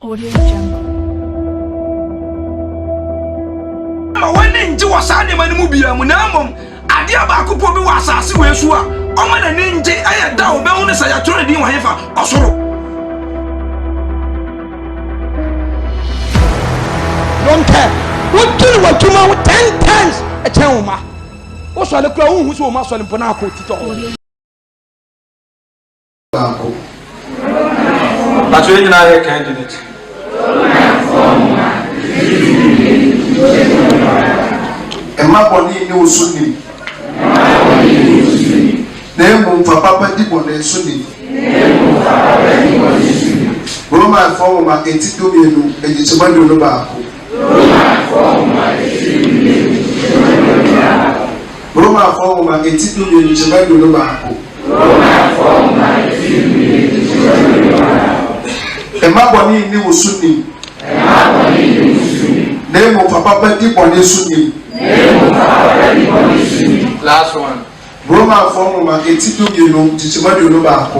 Audio Jungle. When ninja was animal movie, Munamum, Adia Bakupo was a Siwesua, Oman and Ninja, I had down bonus I told you, or so. Don't care. What do you want to know 10 times a chama? What's the crown who's so much on Ponaco Tito? That's really not a candidate. And my body no Sunni. Name for Papa Dibon Sunni. Roma former 82 million and it's a man no back. Roma former 82 million is a man no back. And my body no Sunni. Name of Papa Dibon Sunni. Last one. Roma former 82 million is a man no back.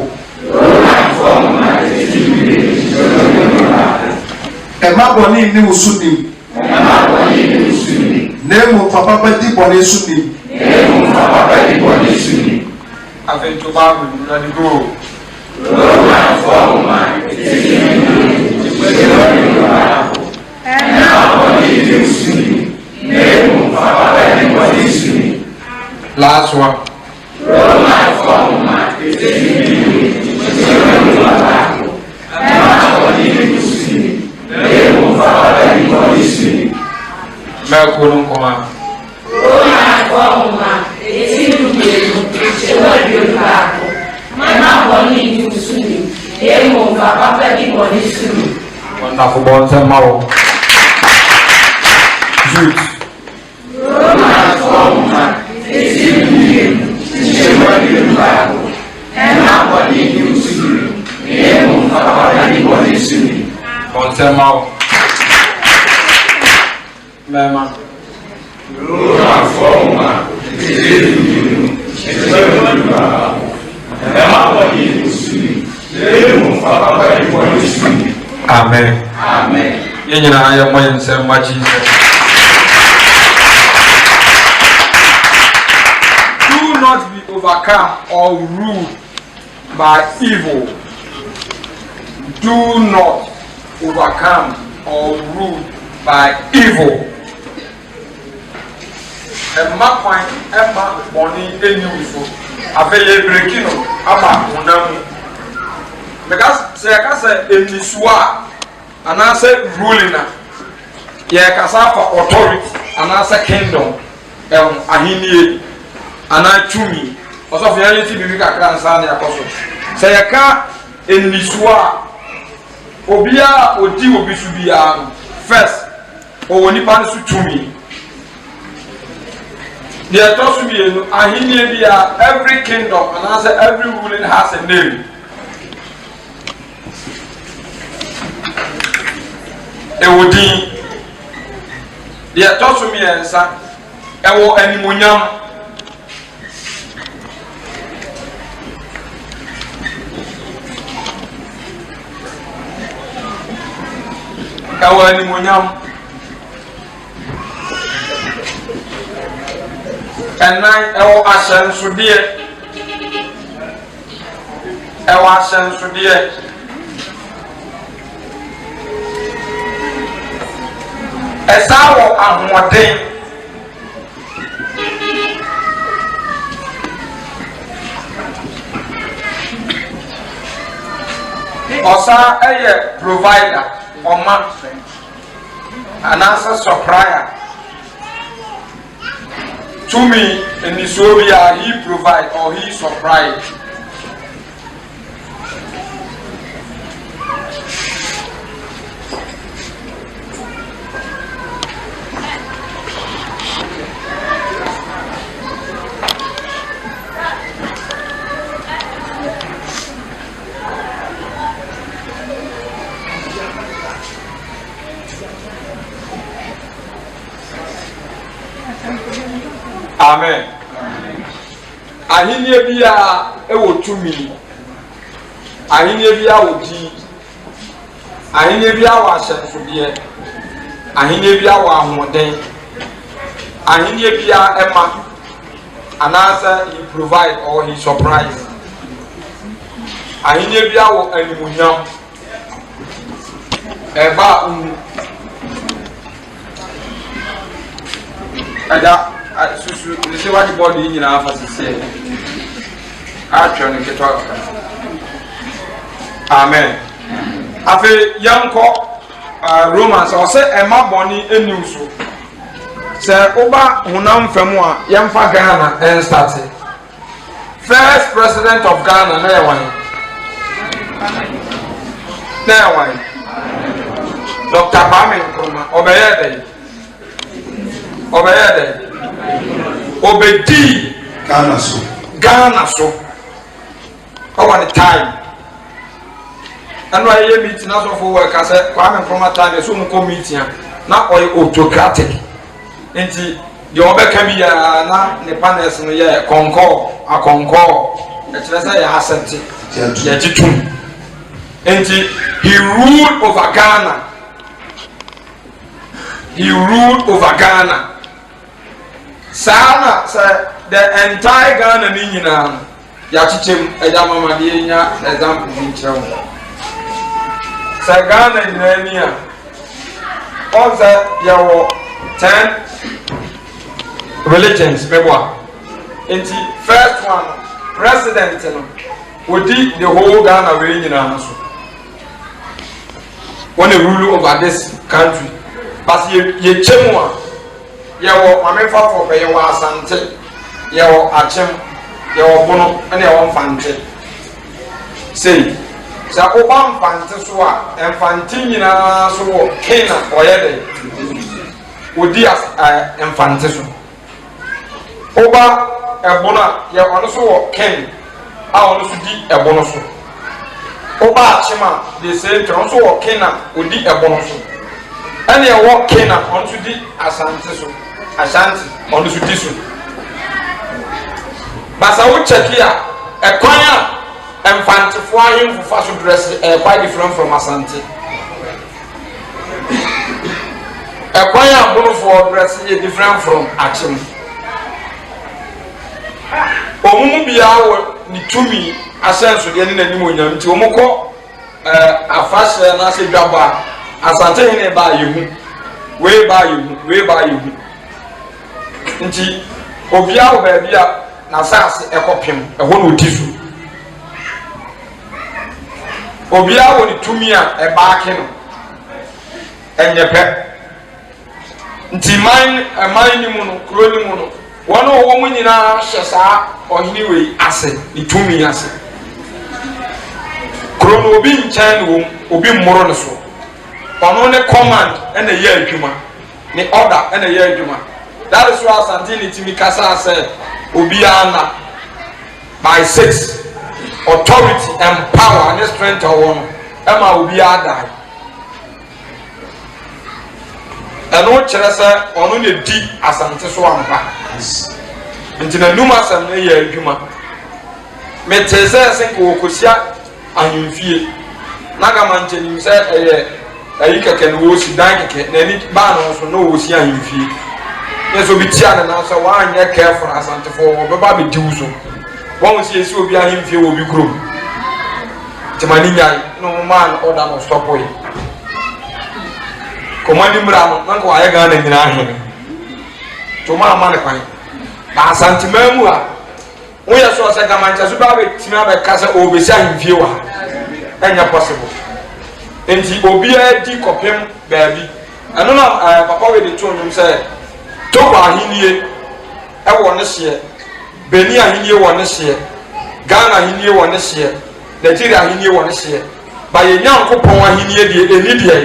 And my body no Sunni. Name of Papa Dibon Sunni. I've been to Bible, let it go. Last one. Melkonon koma. Wonderful bones and mouth. Youth. Consema. Mema. Amen. Amen. You know, I am going to say much Jesus. Do not be overcome or ruled by evil. Do not overcome or ruled by evil. Emma point, Emma Bonnie, a new a very breaking about Munam. Because say, I can say, in this war, and I say ruling, yeah, Casafa authority, and I say kingdom, Ahini, and I to me, also reality, we can answer the apostle. Say, I can't in this war. Obia odi obi su bia first o woni pan su tumi the to su bia no ahini bia every kingdom and answer every ruling has a name e wodi the to su mi ensa e wo animonyam Kawani munyam and nine ewo ashen sudie esawo ahoden osa eye provider or man and answer supplier to me in this area he provide or he supply. Amen. Ahinie bia e wo tumi. Ahinie bia wo di. ahene bi awo ahyɛnsodeɛ ahene bi awo ahoɔden ahene bi a ɛma anaasɛ he provide or he surprise ahene bi awo animuonyam ɛba ɛda susu nse wadi bɔɔdu yi nyinaa fa sisi atwa ne ketewa amen afei yankɔ romans ɔsɛ ɛma bɔnni eniw so sɛ ɔba honam fam a yɛmfa ghana ɛnstarte first president of ghana na yɛ wan dr kwame nkrumah ɔbɛyɛ dɛ obedi Ghana so ɔwɔ ne time ɛno a yɛyɛ meeting asɔfo wɔ ɛka sɛ Kwame Nkrumah time ɛsɛ ɔmu kɔ meeting a na ɔyɛ autocratic nti deɛ ɔbɛka bi yɛ na ne panels no yɛ akɔnkɔɔ ɛkyerɛ sɛ yɛ asɛnte yɛgye tom nti he ruled over Ghana saa na the entire Ghana ni nyinaa yɛakyekyɛm ɛgya mamadeɛ nya example bi nkyerɛ wo sɛ Ghana nyinaa ni a ɔsɛ yɛwɔ 10 religions bɛbɔ a nti first one president no wodi the whole Ghana wei nyinaa so wɔn a rule over this country but yɛkyɛ mu a yɛwɔ mamefafo bɛ yɛwɔ asante yɛwɔ akyem yɛwɔ bono ɛna yɛwɔ mfante sei sɛ woba mfante so a mfante nyinaa so wɔ ken a ɔyɛ dɛ wodi mfante so woba ɛbono a ɔno so wɔ ken a ɔno so di ɛbono so woba akyem a de sɛ ɔno so wɔ ken a odi ɛbono so ɛna yɛwɔ ken a ɔno so di asante so ashanti ɔno so di so basa wo check a ɛkwan a mfantefoɔ ahemfofa so dress quite different from asante ɛkwan a bonofoɔ dress yɛ different from akyem ɔmumu biara wɔ ne tumi ahyɛnsodeɛ ne n'anim onyam nti ɔmo kɔ afahyɛ na asɛ dwabɔ a asante hene ba yehu wei ba yehu nti obiara wɔ baabi a n'asase ɛkɔpem ɛhɔ na odi so obiara wɔ ne tumi a ɛbaake no ɛnyɛ pɛ nti man ni mu no kuro ni mu no wɔn a wɔn mu nyinaa hyɛ saa ɔhene wei ase ne tumi ase kuro no obi nkyɛn ne wɔm obi mmoro ne so ɔno ne command ɛna yɛ adwuma ne order ɛna yɛ adwuma that is why asante ne timi kasa sɛ obiara na by 6 authority and power and strength ɔwɔ no ɛma obiara die ɛno kyerɛ sɛ ɔno ne di asante so ampa nti na num asɛm ne yɛ adwuma mete sɛ ɛsɛ nka wɔkɔsia ahemfie na gama nkyɛnim sɛ ɛyɛ ayi kɛkɛ no wɔsi dan kɛkɛ na ani baa no so na wɔsi ahemfie yɛ so bi tia ne nan sɛ wɔanyɛ careful asantefoɔ wɔbɛba bɛdi wo so wɔn si esi obi ahemfie wɔ bi kurom tɛmani nyae na wɔn maa no ɔda no stop yi kɔmɔni mmira no na nka wɔayɛ Ghana nyinaa ahene to maa ma ne kwan na asantema mu a wɔyɛ so ɔsɛ gamankyɛ so baa bɛtumi abɛka sɛ ɔbɛsi ahemfie wɔ ha ɛnyɛ possible nti obiara di kɔpem baabi ɛno na papa wei de to nnwom sɛ Togo ahenie ɛwɔ ne hyeɛ Benin ahenie wɔ ne hyeɛ Ghana ahenie wɔ ne hyeɛ Nigeria ahenie wɔ ne hyeɛ ba yɛ Nyankopɔn ahenie deɛ ɛni deɛ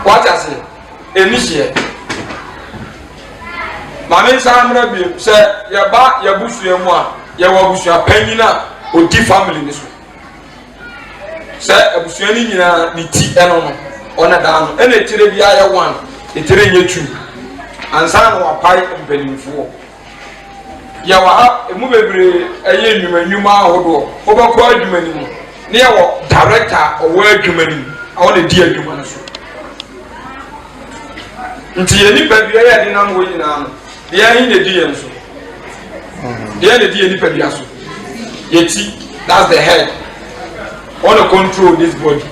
what I say ɛni hyeɛ maame nsa amena bi sɛ yɛba yɛbusua mu a yɛwɔ abusua panyin a odi family ne so sɛ abusua ni nyinaa ne ti ɛno no ɔna daa no ɛna etire bi ayɛ 1 etire nyɛ 2 ansa na wapae mpanimfoɔ ya wa emu bebre eye nwuma ahodo obakọ adwuma ni mu ne ya wo director owo adwuma ni awo na di adwuma no so nti ye nipa bia ya de nam wo nyina no de ya hin na di ye nso de ya na di ye nipa bia so yeti that's the head want to control this body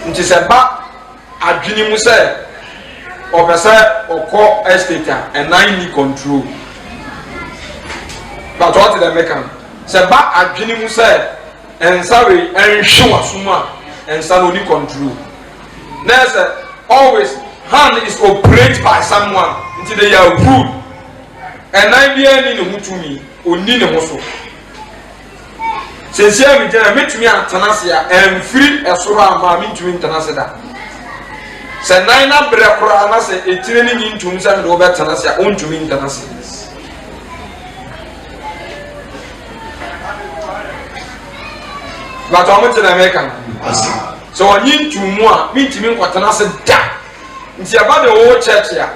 nti se ba adwini mu se opesa okọ estate and nine ni control but what the mekan se ba adwini mu se ensawe enhwe wasoma ensa no ni control next always hand is operated by someone until they are good and nine be any no mutumi oni ne ho so sensia mi jana metumi atanase ya emfiri esoro ama mi ntumi ntanase da se nine na bre kora na se etire ni ntum se ndo be tanase ya ontumi ntanase but o mutena American so onyi ntumu a mi ntumi nkwatanase da nti aba de wo church ya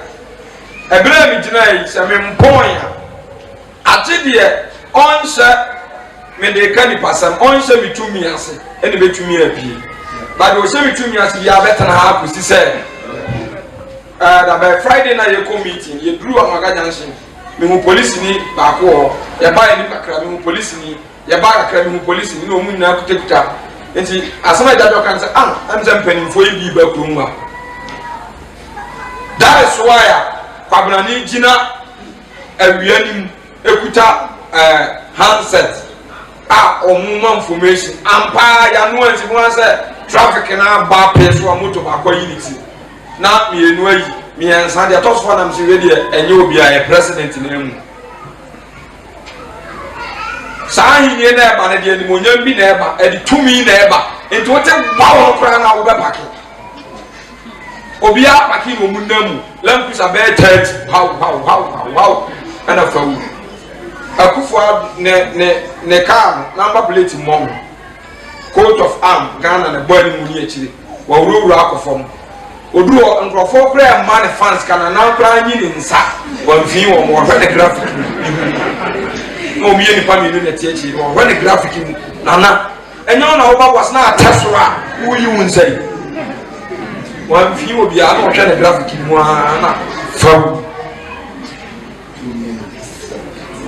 ebere mi jina yi se me mpon ya ate de onse me de kani pasam onse mi tumi ase ene betumi apie ba de o se mi tumi ase ya betana ha kusi se da by Friday na ye ko meeting ye duru amaga junction me mu police ni ba ko ye ba ni kakra me mu police ni ye ba kakra me mu police ni no mu nyina kutekuta nti asama jajo kan se am se mpanimfo yi bi ba kuro mu a that is why kwabnani jina awianim ekuta handset omuma information ampa ya no anti mo say traffic na ba place wa moto ba kwa unity na mienu ayi mi ensa de toso na msi we de enye obi a president na emu sahi ni na eba na de ni monyam bi na eba edi tumi na eba enti wote bawo kra na wo be pake obi a pake no munamu lampusa be 30 how ana fawu akufo ne car number plate mom coat of arm Ghana na body mu ni akire wa wuro akofom oduro nkrofo kra man fans kana na kra nyi ni nsa wa mfi wo mo hwe graphic no mi ni pa mi ni tie chi wo hwe graphic nana enyo na wo ba was na atesora wo yi wunsai wa mfi wo bia na hwe graphic mu ana fawu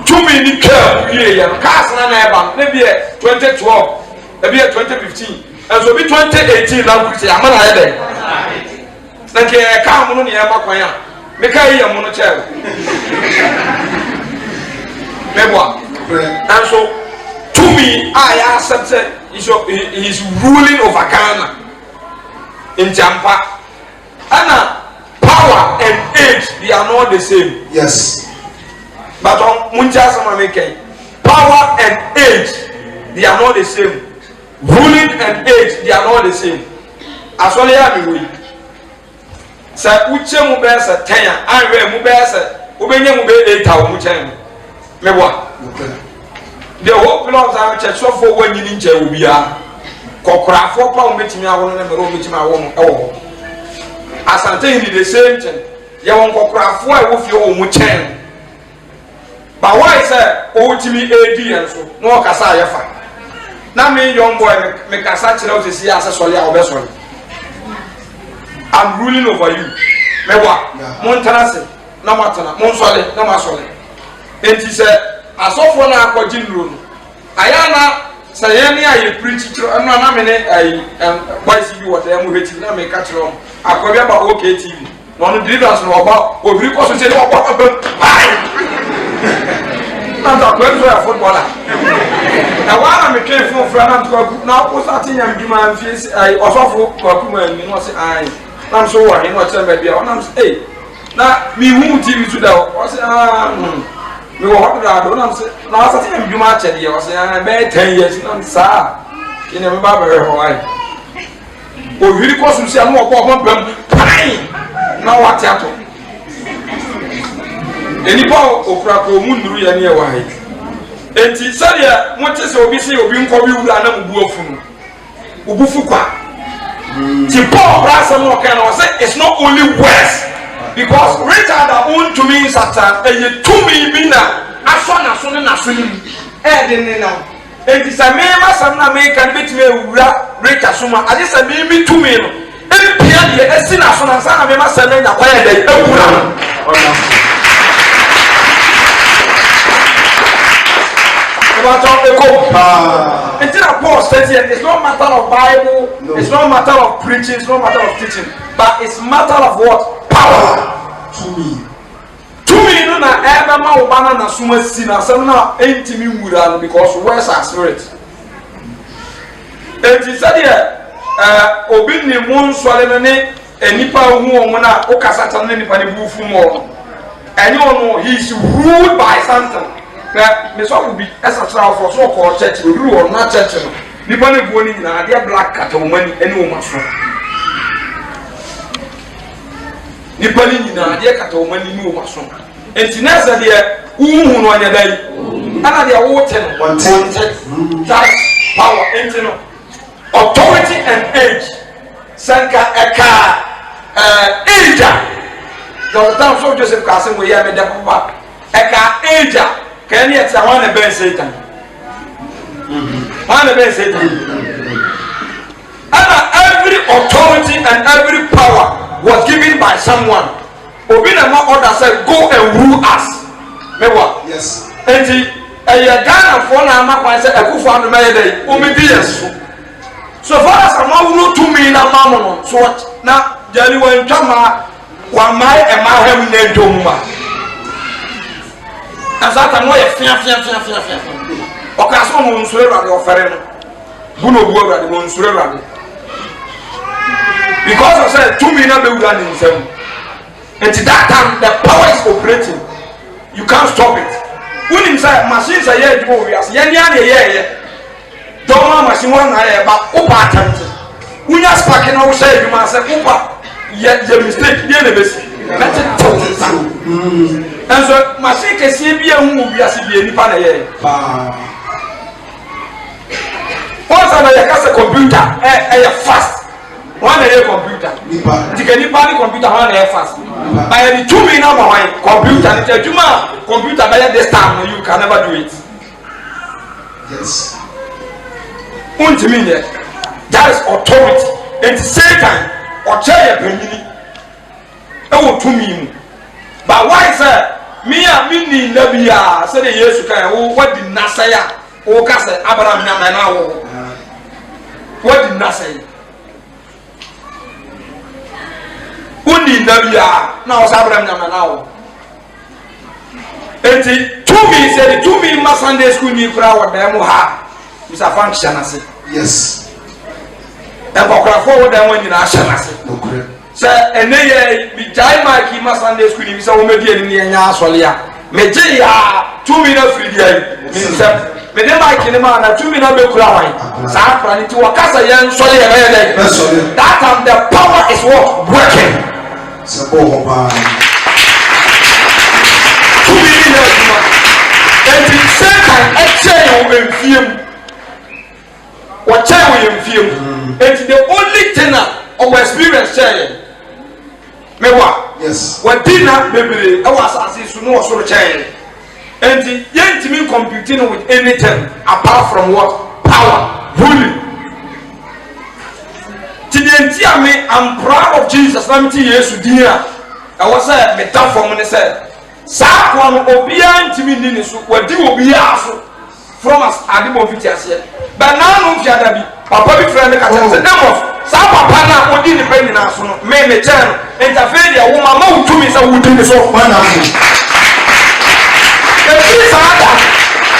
tumi ni kwa ye ya cars na eba na bi 2012 e bi 2015 enso bi 2018 na kuti amana ya dey na ke ka mu no ne ya makwan ya me ka ye mu no che mebwa enso tumi aya accept is ruling over Ghana in Jampa ana power and age they are not the same. Yes. But on Munchasama make power and age they are not the same. Ruling and age they are not the same. As well as we say uche mu be say 10 anwe mu be say obenye mu be 8 awu mu chen me wa the whole clubs are church so for when you nche obia kokora for pa umetimi awo na me ro umetimi awo mo ewo asante ni the same thing ye won kokora for e wo fie wo mu chen. But why say ultimate AD so no kasa yafa na me young boy me kasa chira o sisi asa soli a obesori I'm ruling over you me wa mon tanase na matana mon soli na masoli enti say asofo na akwaji nro no ayana say ye ne aye preach chiro no na me ne ai boys bi what am hweti na me ka chiro akwabia ba OK TV no no deliverance no oba obiri ko so say no oba I'm not going to a footballer. Now, while I'm a kid from France, now, what's that thing I'm doing? I'm face I also for women, you know, say, I'm so worried, what's a baby? I'm say, now, me who TV to the was we were hot that, I'm saying, now, I think I'm doing much at the I say, I'm 10 years, and I'm sad. You never remember why. Oh, really, because you see, I'm more about now what's happening? Enipa okura ko mu nduru ya ne ya wahi enti sadia monte se obi se obi nko bi wura na mubu afunu ubufu kwa ti Paul brasa mo kan o say it's not only worse because Richard that own to me Satan and you to me bi na asɔ naso ne naso ne mu ɛɛde ne nam eti sɛ mee ma sɛm na mee kan betumi ewura breaker so ma ade sɛ mee mi tumi no epia deɛ esi naso na nsa na mee ma sɛm na nya kɔyɛ dɛ ewura no it's not Paul says here, it's not matter of Bible, no. It's not matter of preaching, it's not matter of teaching, but it's matter of what? Power. To me, no na ever ma obana na suma sina some na intimi mura because where's our spirit? And he said here, obi ni mon swale ne enipa hu omo na okasata ne nipa ne bufu mo. And he is ruled by something. Me so will be as a child for so called church, we do or not church. Nippon going in a dear black cat or money, any woman. Nippon in a dear cat or money, no mushroom. And Tinasa, dear, who on your day, another water, one type, power, internal, authority and age. Sanka Eka, Aja. The town so Joseph Castle, we have a papa. Eka, Aja. Can you tell one about Satan? One about Satan. Every authority and every power was given by someone. Obinama order said, go and rule us. Mewa. Yes. And a Ghana for Nama said, a good father made a obedience. So far as I'm not to me now, Mamma. So what? Now, Jelly went Jama, one my and my having a doma. As that I'm way fear. Occasion on Surah offering Buno Bura the Monsurah. Because I said 2 million building in 7. And to that time the power is operating. You can't stop it. When inside machines are here, yeah. Don't machine one about Upa attempt. When you're sparking outside, you must say Upa. Yet the mistake, the best. And so, machine can see be a movie as if you are a once I have a computer, a fast one a computer. You can buy the computer one a fast. By the 2 minute computer, computer by this time, you can never do it. Yes. That is authority. And Satan or chair penny. Oh, to me. But why, sir? Me and me Nabia said the years ago, what did Nasaya? Oh, Cassa, Abraham Namana. What did Nasay? Only Nabia, now Abraham Namana. And to me, said to me, my Sunday school, you crowd, Damoha is a function. I said, yes. And walk forward and when you are Shanasi. Sir, and they be giant Mikey, my Sunday school, if so maybe in the Solia. Media 2 minutes free day. Me dem Mike in the man, 2 minutes be crying. Safran into a casa young Solia. That time the power is what working. So, 2 minutes. And the second, a chair in film. What chair in film? It's the only thing of experience sharing. Mewa, yes. What dinner, baby, I was asking to know sort of change. And the young team computing with anything apart from what? Power, ruling. Today, I'm proud of Jesus. Let me tell you, yes, I was a metaphor when I said, Sakwan Obian Timini, what do you be asked from us at the Movitas yet? But now, no, Papa, be friend, Sa papa na odi ni pe nyina so no me me chen interfere dia wo mama to me say wo di so man na so e bi sa da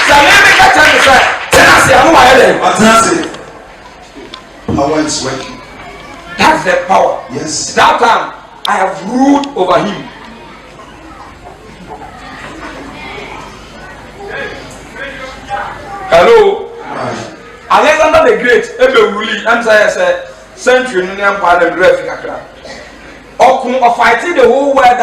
sa me ka chen say tenase am wa hele tenase power is working. That's the power. Yes. That time I have ruled over him. Hello. Alexander the Great ebe ruli am say century in the empire and graphic akra. Or fighting the whole world,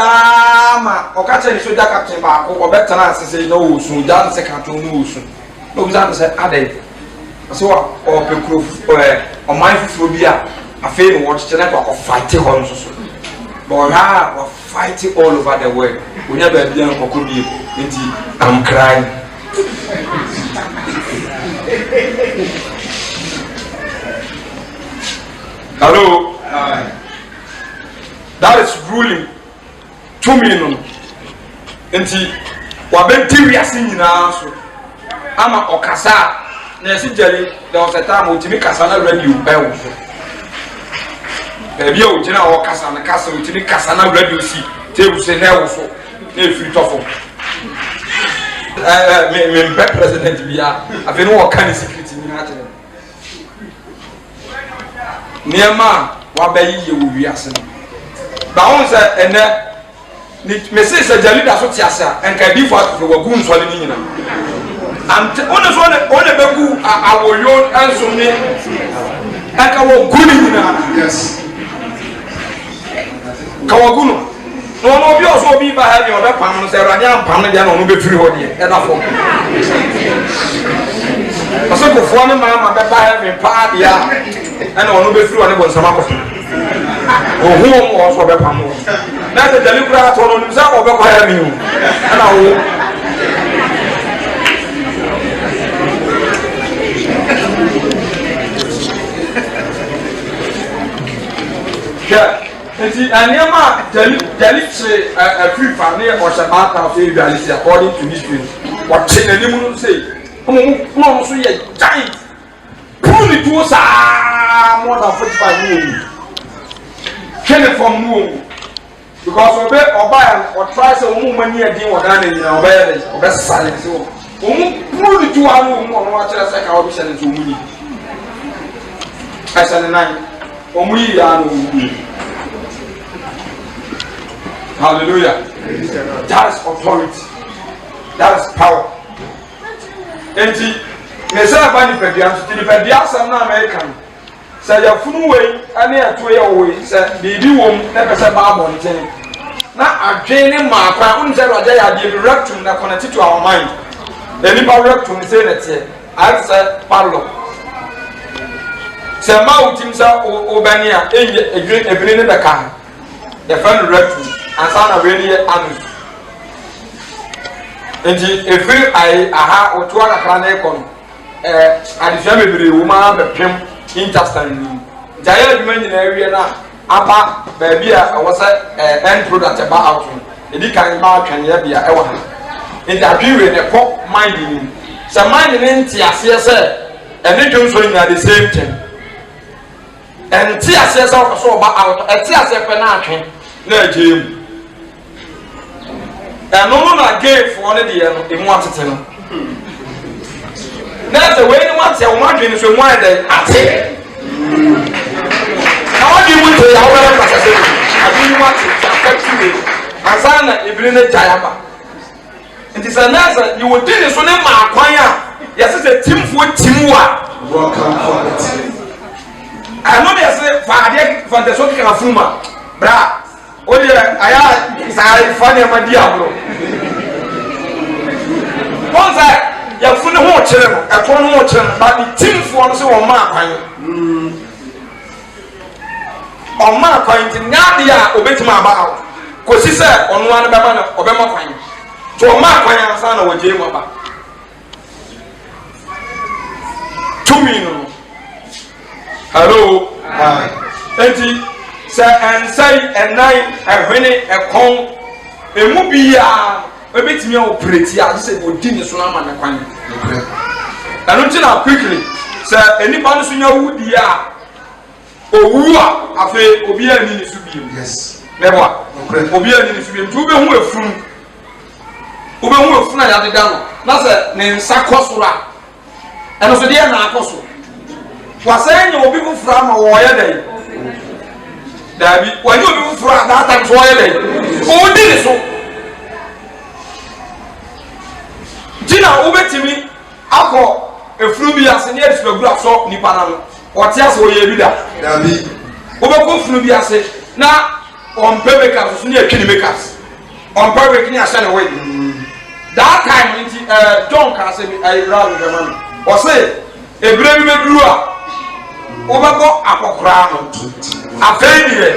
or catching soldier captain back, or better say no soon, down second to no soon. No, that said, Ade. So, or Pekruf, or mindful phobia, a fair watch the network of fighting on so. But now we're fighting all over the world. We never be able to I'm crying. Hello. That is ruling. 2 million. Enti wabenti wiase nyinaa so ama okasa na esi jeri there was a time otimi kasa na radio ewo so ebi o jina o kasa na kasa otimi kasa na radio si tebu se na ewo so na efiri tofo me president bia afenu o kan secret nyinaa tere niema wabayi ye wo wiase no ba won se ene ni message sa jalida so tiasa enka di fo afo wagu nsole ni nyina ante one so one begu awoyo enso ni enka wo gu ni nyina yes ka wagu no no bi oso bi ba ha ni obe pam no se rani ampam no dia no be firi ho die e da fo aso ko fo ni ma be ba ha mi pa dia ana ono be firi ho ne bo nsama ko ohu mo oso be pam no na te jali kura to no nimsa ko be kwa ya mi ana wo ja enti aniama jali se a free family or sabata of reality according to history what chain ani mu say mo so ye giant puni to sa more than 45 years kene from no because oba or try say omu mani adin wo Ghana ni na oba ya dey oba silence wo omu puni to anu omu ono wa kire say ka obi shele to omu ni asa ne nan omu yi ya no hallelujah. That is authority, that is power. Enti mesa ba ni pedia sam na American say ya funu we ani ato ye we say bibi wom na pese ba abonten na adwene ma kwa unje roja ya de rectum na connect to our mind. Any power rectum say that here I say parlo say ma utim sa obania enye ebire ne beka the friend rectum and sana really anu enti every aha otua na kra na ekon adifia mebere wo ma bepem intestine ni jaya adwuma nyina awie na apa ba bia wo say end product ba out edi kan ma atwane ya bia e wo ha enti adwiwe ne ko mind ni se mind ni ntiase se ene dwonso nyina the same thing enti ase se so ba out eti ase pe na atwe na ajem no na gay for one day no emu atete no na the way no ate o ma dwen so wan dey ate na what do you want to ya wala ka say abi you want to affect you asana ibiri ne jayaba it is another you would do so na ma kwan a yes say timfo timwa welcome for it I know they say for the so ka fuma bra oye aya sai fane ma diablo onza ya fune ho kire no e ko no ho kire ba di timfo no se wo ma kwan o ma kwan ti ngade a obetima aba out ko si se ono an be ma no obema kwan to o ma kwan ansa na wo je mo ba tumi no hello enti se ensai enai ehwene ekon emu bia ebetimi operate a se odini so na ma na kwan anu ti na quickly se enipa no so nya wudi a owu a afi obi ani ni so bi yes meba obi ani ni so bi tu be hu efunu ya de da no na se ne nsa kosura eno so de na akoso wasenya obi bu fra ma wo ya dai dabi wani obi fura that time so yele o di ni so jina obetimi akọ efuru bi ase ne edifagura so nipa na no ote ase o ye bi da dabi obekọ furu bi ase na on pebeka so ne atwi ni makers on pebeka ni ase na we that time nti John ka se bi ayra bi man o se ebre bi meduru a obekọ akokora no afeni ye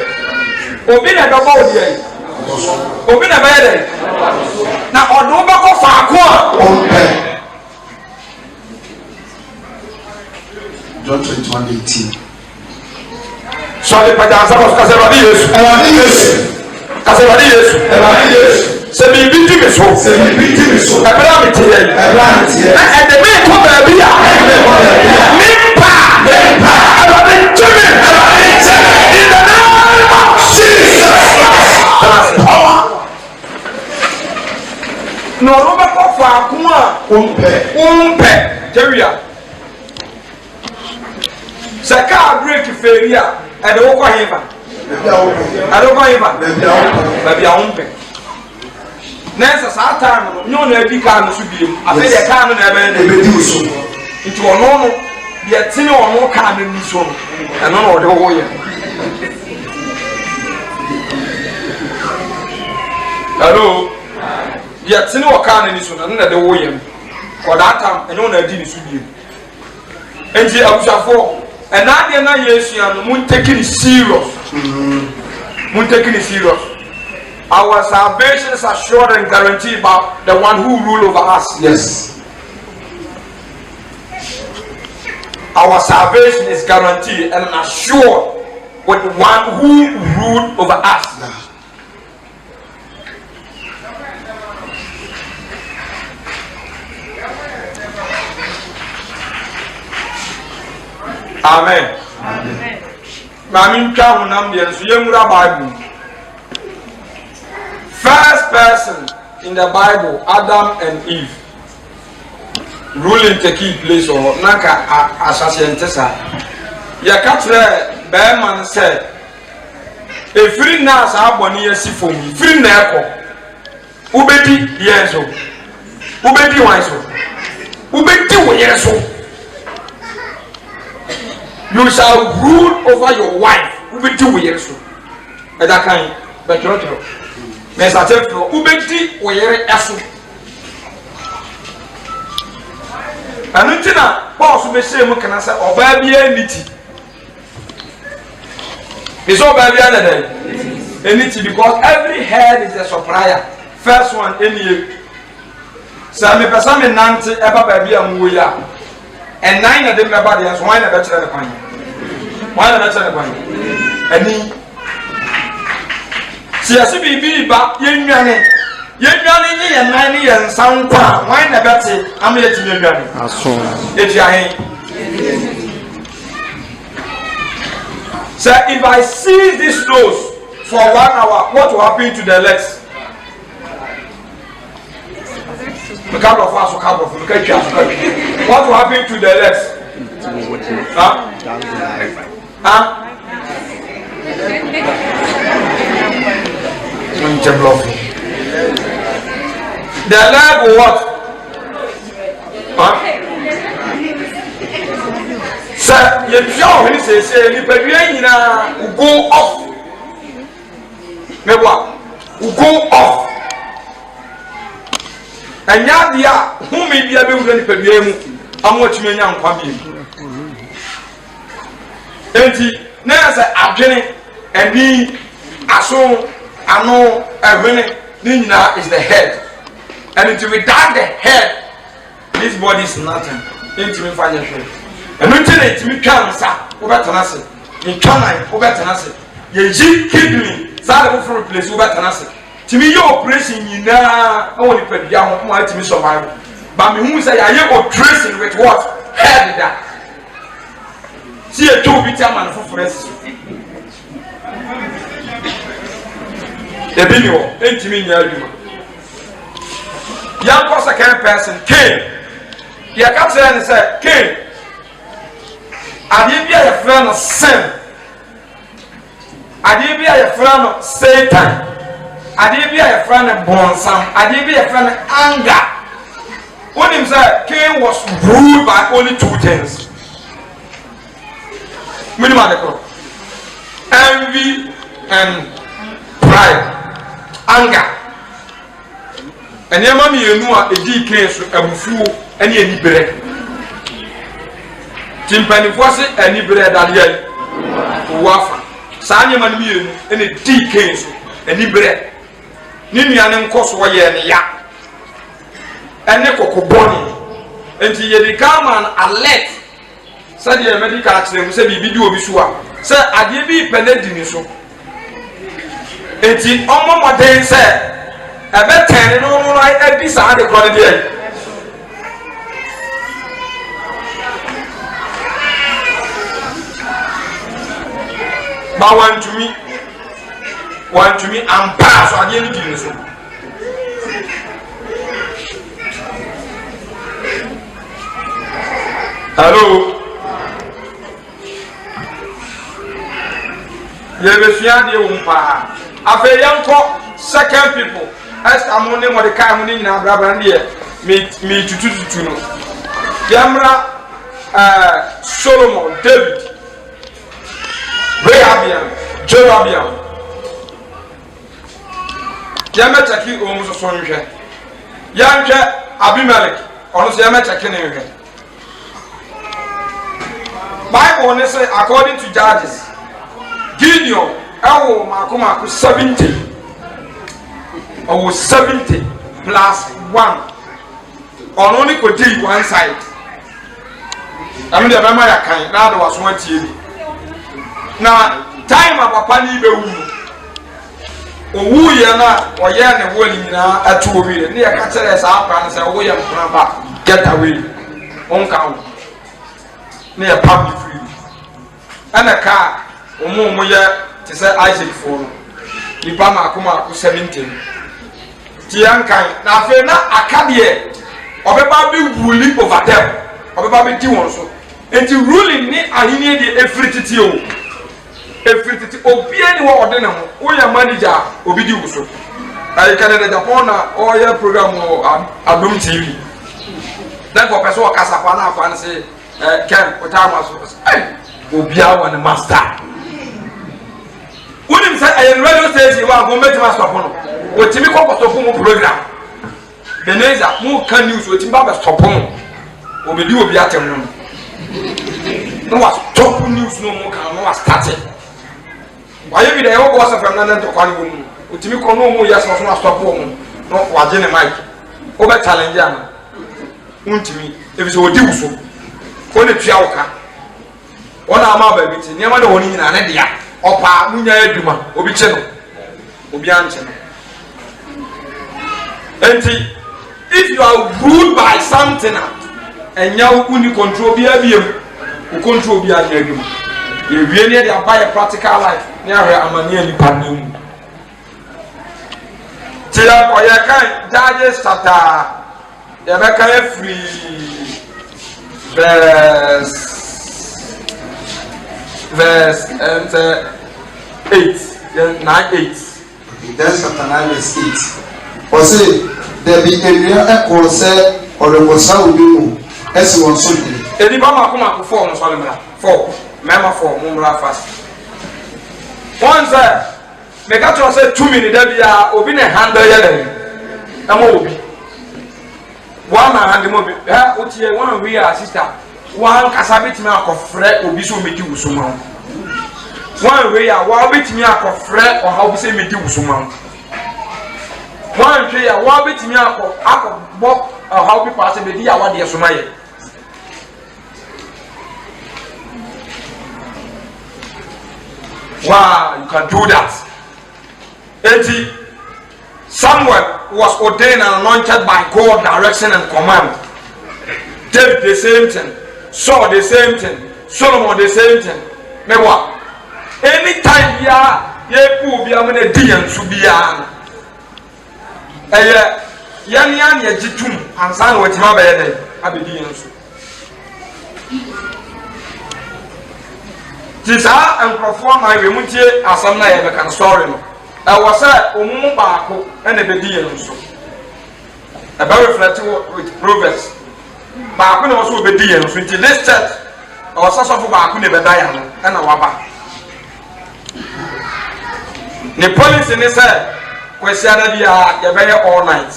obi na dobo odi obi na bɛyɛ dɛ na ɔde wo bɛkɔ faako a ɔmpɛ. John 21:18. sɔre pagyansa wɔ so kasɛ ɛwɔde yesu kasɛ ɛwɔde yesu sɛ biribi di mi so ɛbɛrɛ a mete yɛ na ɛde me kɔ baabi a mempa ɛwɔde gyeme in the name of Jesus na ɔno bɛkɔ faako a wompɛ gyewia sɛ kaa break fɛri a ɛde wokɔ hefa ɛde wokɔ hefa baabi a wompɛ na ɛsɛ saa time no nyɛ ɔno adi kaa no so biem afei deɛ kaa no na ɛbɛyɛ na ɛbɛdi wo so nti ɔno no deɛ tene ɔno kaa no ni so no ɛno na ɔde wo yɛ hello deɛ tene wɔ kaa no ni so no ɛno na ɛde wo yɛ ɔdaa tam ɛnyɛ ɔno adi ne so biem nti abusuafoɔ ɛna adeɛ na yɛsua no mun take it serious our salvation is assured and guaranteed by the one who rule over us. Yes. Our salvation is guaranteed and assured with the one who ruled over us. Amen. Mami twa honam de nso yemura Bible. First person in the Bible, Adam and Eve, ruling taking place or naka asasientesa. Ya katre be man say e free na sa aboni yesi fom free na eko ubedi yeso ubedi wanso ubedi wo yeso. You shall rule over your wife. Ubedi wo yeso eda kan be choro mesatefo ubedi wo yere eso. Anutina boss me say mu kana say oba bia niti. Is oba bia na dey eniti because every head is a supplier. First one enie say me pesa me nante eba ba bia mu ya and nine of them about the why na better the pan. Why na better the pan? Ani siasi bibi ba yenwane ni ye nan ni ye nsan kwa why na better am ye ti yenwane aso eti ahen. So if I see this nose for 1 hour, what will happen to the legs? What will happen to the legs? The leg will what? So you tell him say you go off. Maybe will go off. And yadia who may be able to pay you. I'm watching me young family. Empty, now say abjene and me aso ano everything nina is the head. And until without the head, this body is nothing. Empty me financial. And until it me cancer, over tenacity. In China, over tenacity. Ye kidney, Sally for replace over tenacity. To me, your operation, you know, only put young one to me survival. But me who say, I am tracing with what? Head that. See a 2 bit man for fresh. The video, ain't me near you. Young was a kind person, came. He got there and said, came. I did be a friend of sin. I did be a friend of Satan. I did be a friend of Bonsam. I did be a friend of anger. When him said Cain was ruled by only 2 things. Minimum envy and pride. Anger. And your mommy you know a D case a bufu and any bread. Timpani was it any bread that yet. Wafa. Sanya man and a D case any bread. ni nuane nkoso ye ne ya ene kokoboni enti ye di kama alert said the medical accident say bibi di obi so a say ade bi penedi ni so enti omo moden say ebe ten no e bi sa de kro de ba want to me and pass ade ni di so hello Yebesiade umpa afe yanko second people as amone Mordecai amone nyina brabrande me tutututu no yamra Solomon David Rehabiam Jerobiam yametaki omuso sonhwe yanhwe Abimelech ono se yametaki ne hwe Bible ne say according to Judges Gideon ewo makomako 70 or 70 plus 1 on only could take one side. I mean the mama ya kan na do waso antie bi na time papa ni be owu ye na oye ne wo ni nyina atu owi ne ya ka tere sa akwa ne se wo ye mpra ba get away on ka ne ya public free ana ka omo ye te say Isaac for ni pa makoma ko 17 ti ankan na afi na akade obeba be ruling over them obeba be di won so enti ruling ni ahini de efrititi o efrititi obi ani wo ode ne ho wo ya manager obi di wuso ai Canada Japan na o ya program o Adom TV dan ko peso o kasa pa na afa ne say Ken o ta ma so obi a won master Unim say I radio station wa go meet master pono. O timi ko stop mu program. Beneza mu kan news o timi ba stop mu. O be di obi atem no. No was stop news no mu kan no was started. Why be there o go sa from na to kwani wo mu. O timi ko no mu yes no stop mu. No wa je ne mic. O be challenge am. Untimi e bi so o di wuso. Ko ne tua wo ka. Ona ama ba bi ti. Niam na woni nyina ne dia. Opa munya eduma obi che no obi anche no enti if you are ruled by something and you uni control bi abiem u control bi anya eduma ye wie ne dey buy a practical life ne ahwe amane ni panum ti ya ko ye kan Judges chapter ye be kan free verse 8 9:8 then chapter 9 verse 8 or say there be a real echo say or the bossa will do as one so edi ba makoma ko 4 no so lemra 4 mema 4 mumra fast one say me got to say 2 minutes da bia obi ne handle ye dem na mo obi one man hand mo bi ha o tie one we are sister one kasabit me akofre obi so medi wusuma one way ya wa bit me akofre o ha obi se medi wusuma one way ya wa bit me akobbo o ha obi pa se medi ya wa de suma ye wow you can do that enti Samuel was ordained and anointed by God direction and command. David the same thing, Saul the same thing, Solomon the same thing. Me what? Anytime ye pu bi amene di yan su bia yan ye jitum ansan wetima ba ye dey abedi yan su tisa enkrofo na we mutie asam na ye be kan story no e was omumu baako ene be di yan su e ba reflect with Proverbs baako na was be di yan su until this church o saso fu baako ne be da yan no ena waba the police in say question da bia ye be all night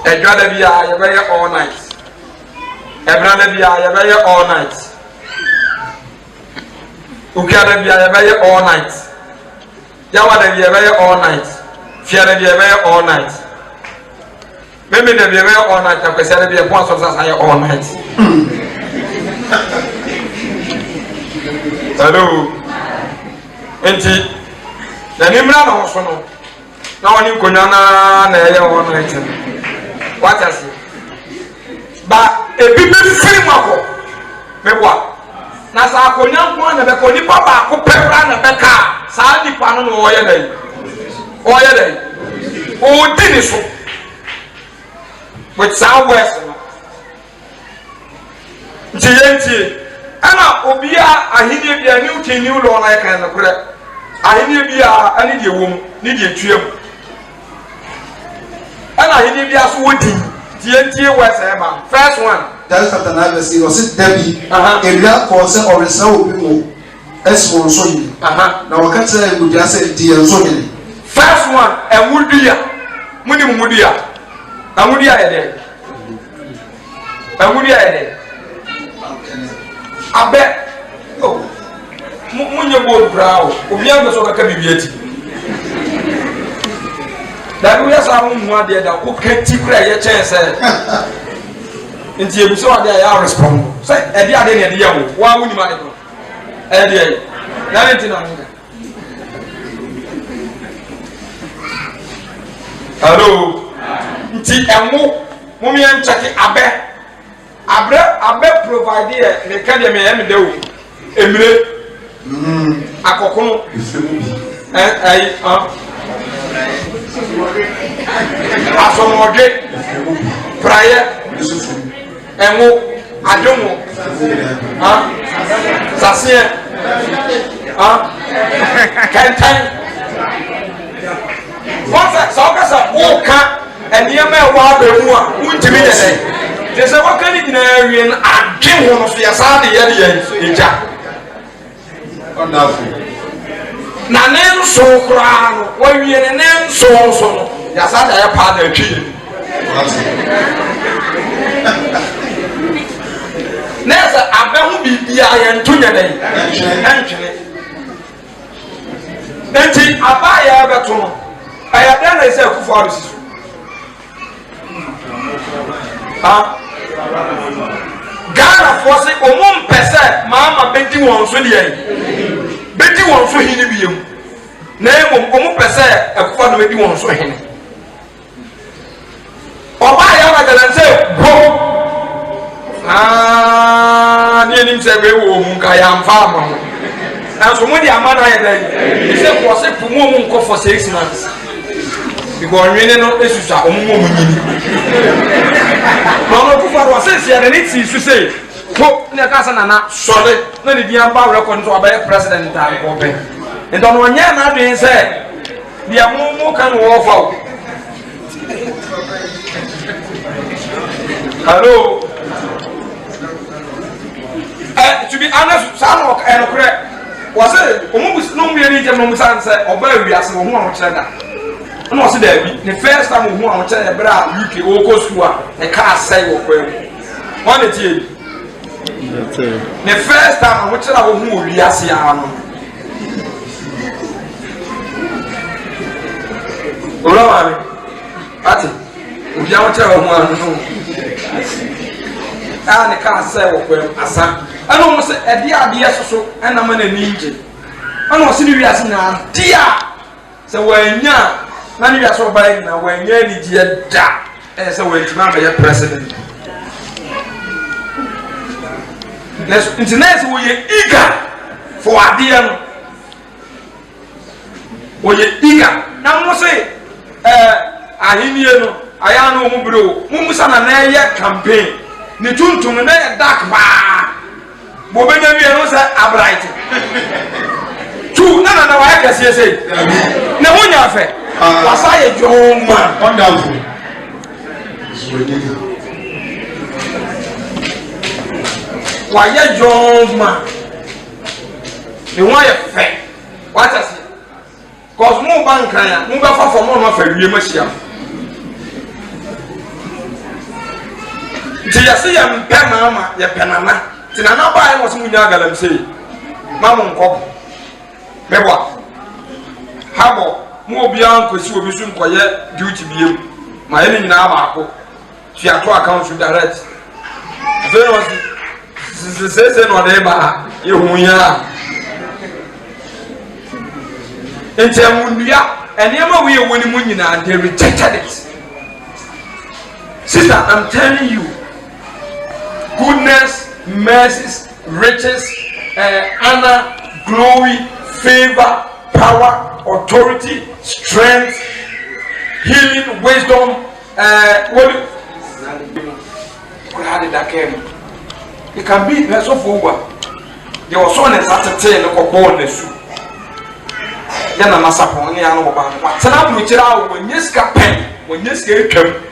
e dwa da bia ye be all night e bra da bia ye be all night ukia da bia ye be all night yawa da bia ye be all night fiare bi ebe all night meme na bi ebe all night na kwese bi e pon so sa all night hello enti na nimra na ho so no na woni konya na eye all night what as ba ebi be free mako mebwa na sa akonya nko na be ko ni papa ko pepra na be ka sa di pa no oye dai o dini so with southwest nti ana obia ahide bia ni uteni ulo na kan na kure ahide bia ani de wom ni de tuam ana ahide bia so wodi tie west ema first one Daniel chapter 9 verse 8 was it Debbie area cause or result obi mo esmo so yi na wakati na gudia say die so yi first one ewudia muni mudia amudia yede abe oh munye bo brao obi an so kaka bibieti da we sa mu ade da ko kati kura ye chance nti ebuso ade ya respond say e dia ade ne de yawo wa wuni ma de ko e dia na nti na nga hello nti emu mumi en check abe provide e ka de me em de o emire akokunu ai asomode prayer emu adomo sasie kantan what's so oka eniema ewa abemu a untimi de they say what can it na area adwe ho no so ya sa de ye eja wonderful na nem so kra no wa wie ne nem so no ya sa da ya pa da twi nessa abehu bibia ya ntunya dai entwene enti abaya beto no ayada na ise akufo arisiso Ghana force omum pese mama beti won so de beti won so hini biem na omum pese akufo no beti won so hini obaya na galanse go ni nim se be wo mu ka ya mfa ma na so mu di amana ya dai se force pumu mu nko for 6 months because we no esusa omum mu nyini no ku faru asesi ya ni ti su say ko ne ka sa na sorry na ni dia ba record so abaye president ta ko be ndo no nya na do say dia mu kan wo fa hello to be honest some of correct was it omubus no me ni jam no musan say oba wiase wo ho a wo kire da no was there be the first time wo ho a wo kire bra UK wo ko school a e ka say wo kwa one tie the first time wo kire wo ho wiase a no ora mami ati obi a wo kire wo ho a no ne ka say wo kwa asa ana mo se edi ade yesoso ana ma na ninje ana o se ni wiase na dia se wanya na ni wiase obai na wanya ni die da se wantima be president let's international we eager for ade no we eager na mo se ahenie no aya no mo bro mo musa na ye campaign ni tuntum na ye dark ba Bobenya wi no say abright. Tu na wa kase say. Na wonya fe. Wasa ye joma. Wonderful. Wa ye joma. Ni wa ye fe. What is it? Cause mo ban kan ya, mo ba fa for mo no fa wie machia. Ti ya se ya mpe mama, ya penana. Tina na ba ai wasu munya galam sei mamu nko bebwa habo mo obi an kwesi obi so nkoye duty biem ma ye nyina abaako tu ato account direct very was say no dey ba ye hunya entemunia enema we woni mu nyina they rejected it. Sister, I'm telling you, goodness, mercies, riches, honor, glory, favor, power, authority, strength, healing, wisdom, how did that came? It can be so forward. There was one that started to born the soup. Then I'm a sapon, and I'm about to when you pen, when you come.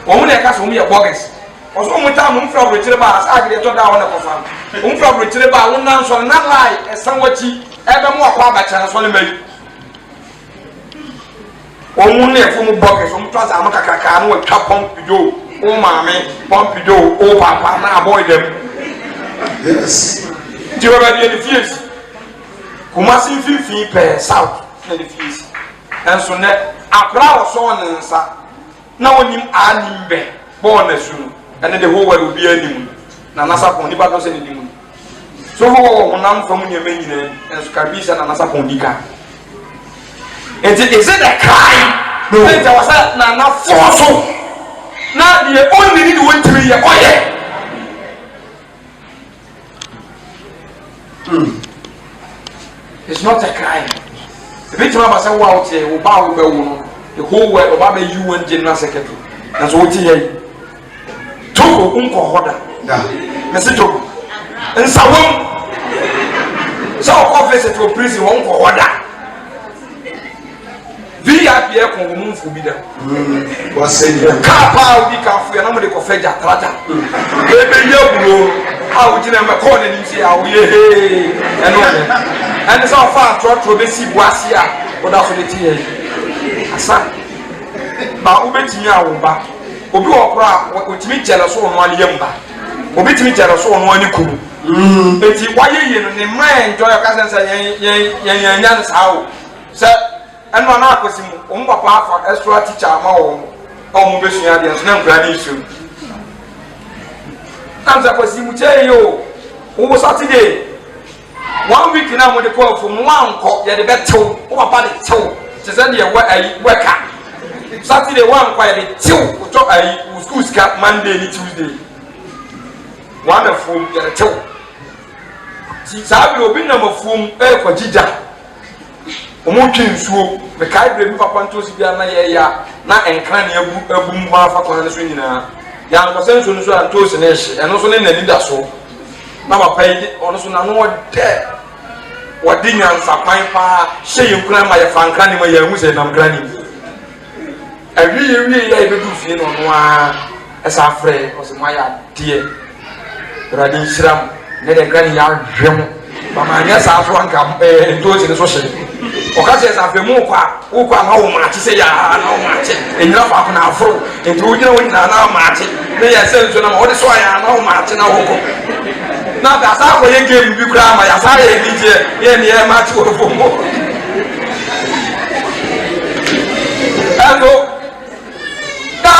Woman eka so me bogus oso mo ta mo mfra retire ba as agre to da wona kofa mo mfra retire ba wona nso na lie esan wachi ebe mo akwa abacha na so le mai omun na efo mo bogus mo to za mo kakaka no atwa pump video o maame pump video o papa na avoid them. Yes. Do you have any fears? Kuma sin fi pe south na the fears and so na akra o so na nsa na wonim animbe born na sunu and the whole world will be anim na nasa pon nipa don se ni dimu so ho honam from nyame nyina and so kabisa na nasa pon dika and is it a crime no it was na force na the only need want to be oye it's not a crime the bit ma say wa o tie wo ba wo be wo no the whole world about the UN General Secretary. That's what he is. Togo unko hoda. Message Togo. And Sawon. So office to prison unko hoda. VIP ko mu fubida. What say you? Car power bi ka fu ya na mo de ko feja trata. Ebe yebulo. How jina me call ni nsi a wo ye he. Eno ne. And so far trotro be si boase a. Oda so de tie. Asa ba ubetimi awomba obi okra otimi jere so ono ali yamba obi timi jere so ono ani kuru enti waye ye no ne man enjoy your cousin say yen nya sawo se eno na akosimu o papa afa extra teacher ama o mo besua de na nkra ni isu kanza akosimu che yo wo Saturday 1 week na mo de call from wanko ye de betew o papa de tew se se de weka Saturday one quiet till school scap Monday and Tuesday. Wonderful get a till. See, Sabi will be number foom for Jija. Omokin so the Kai Papa to Sibiana ya na and cranny a boom half a corner swingina. Young Consensus and toast and and also in the leader so. Mama paid also no dead. What didn't answer my pa, say you climb my fan cranny my young and I'm granny. I really able to feel on one as a friend was my dear. Radin Shram, let a granny yard drum. But my yes, I've one come and do it in the social. Occasions of the Moka, who come home to say, no match, and love up now for, and do you know now match. They are saying to them, all this why I know match now. Now that's how we give you grammar, as I did here, match for more. Hello.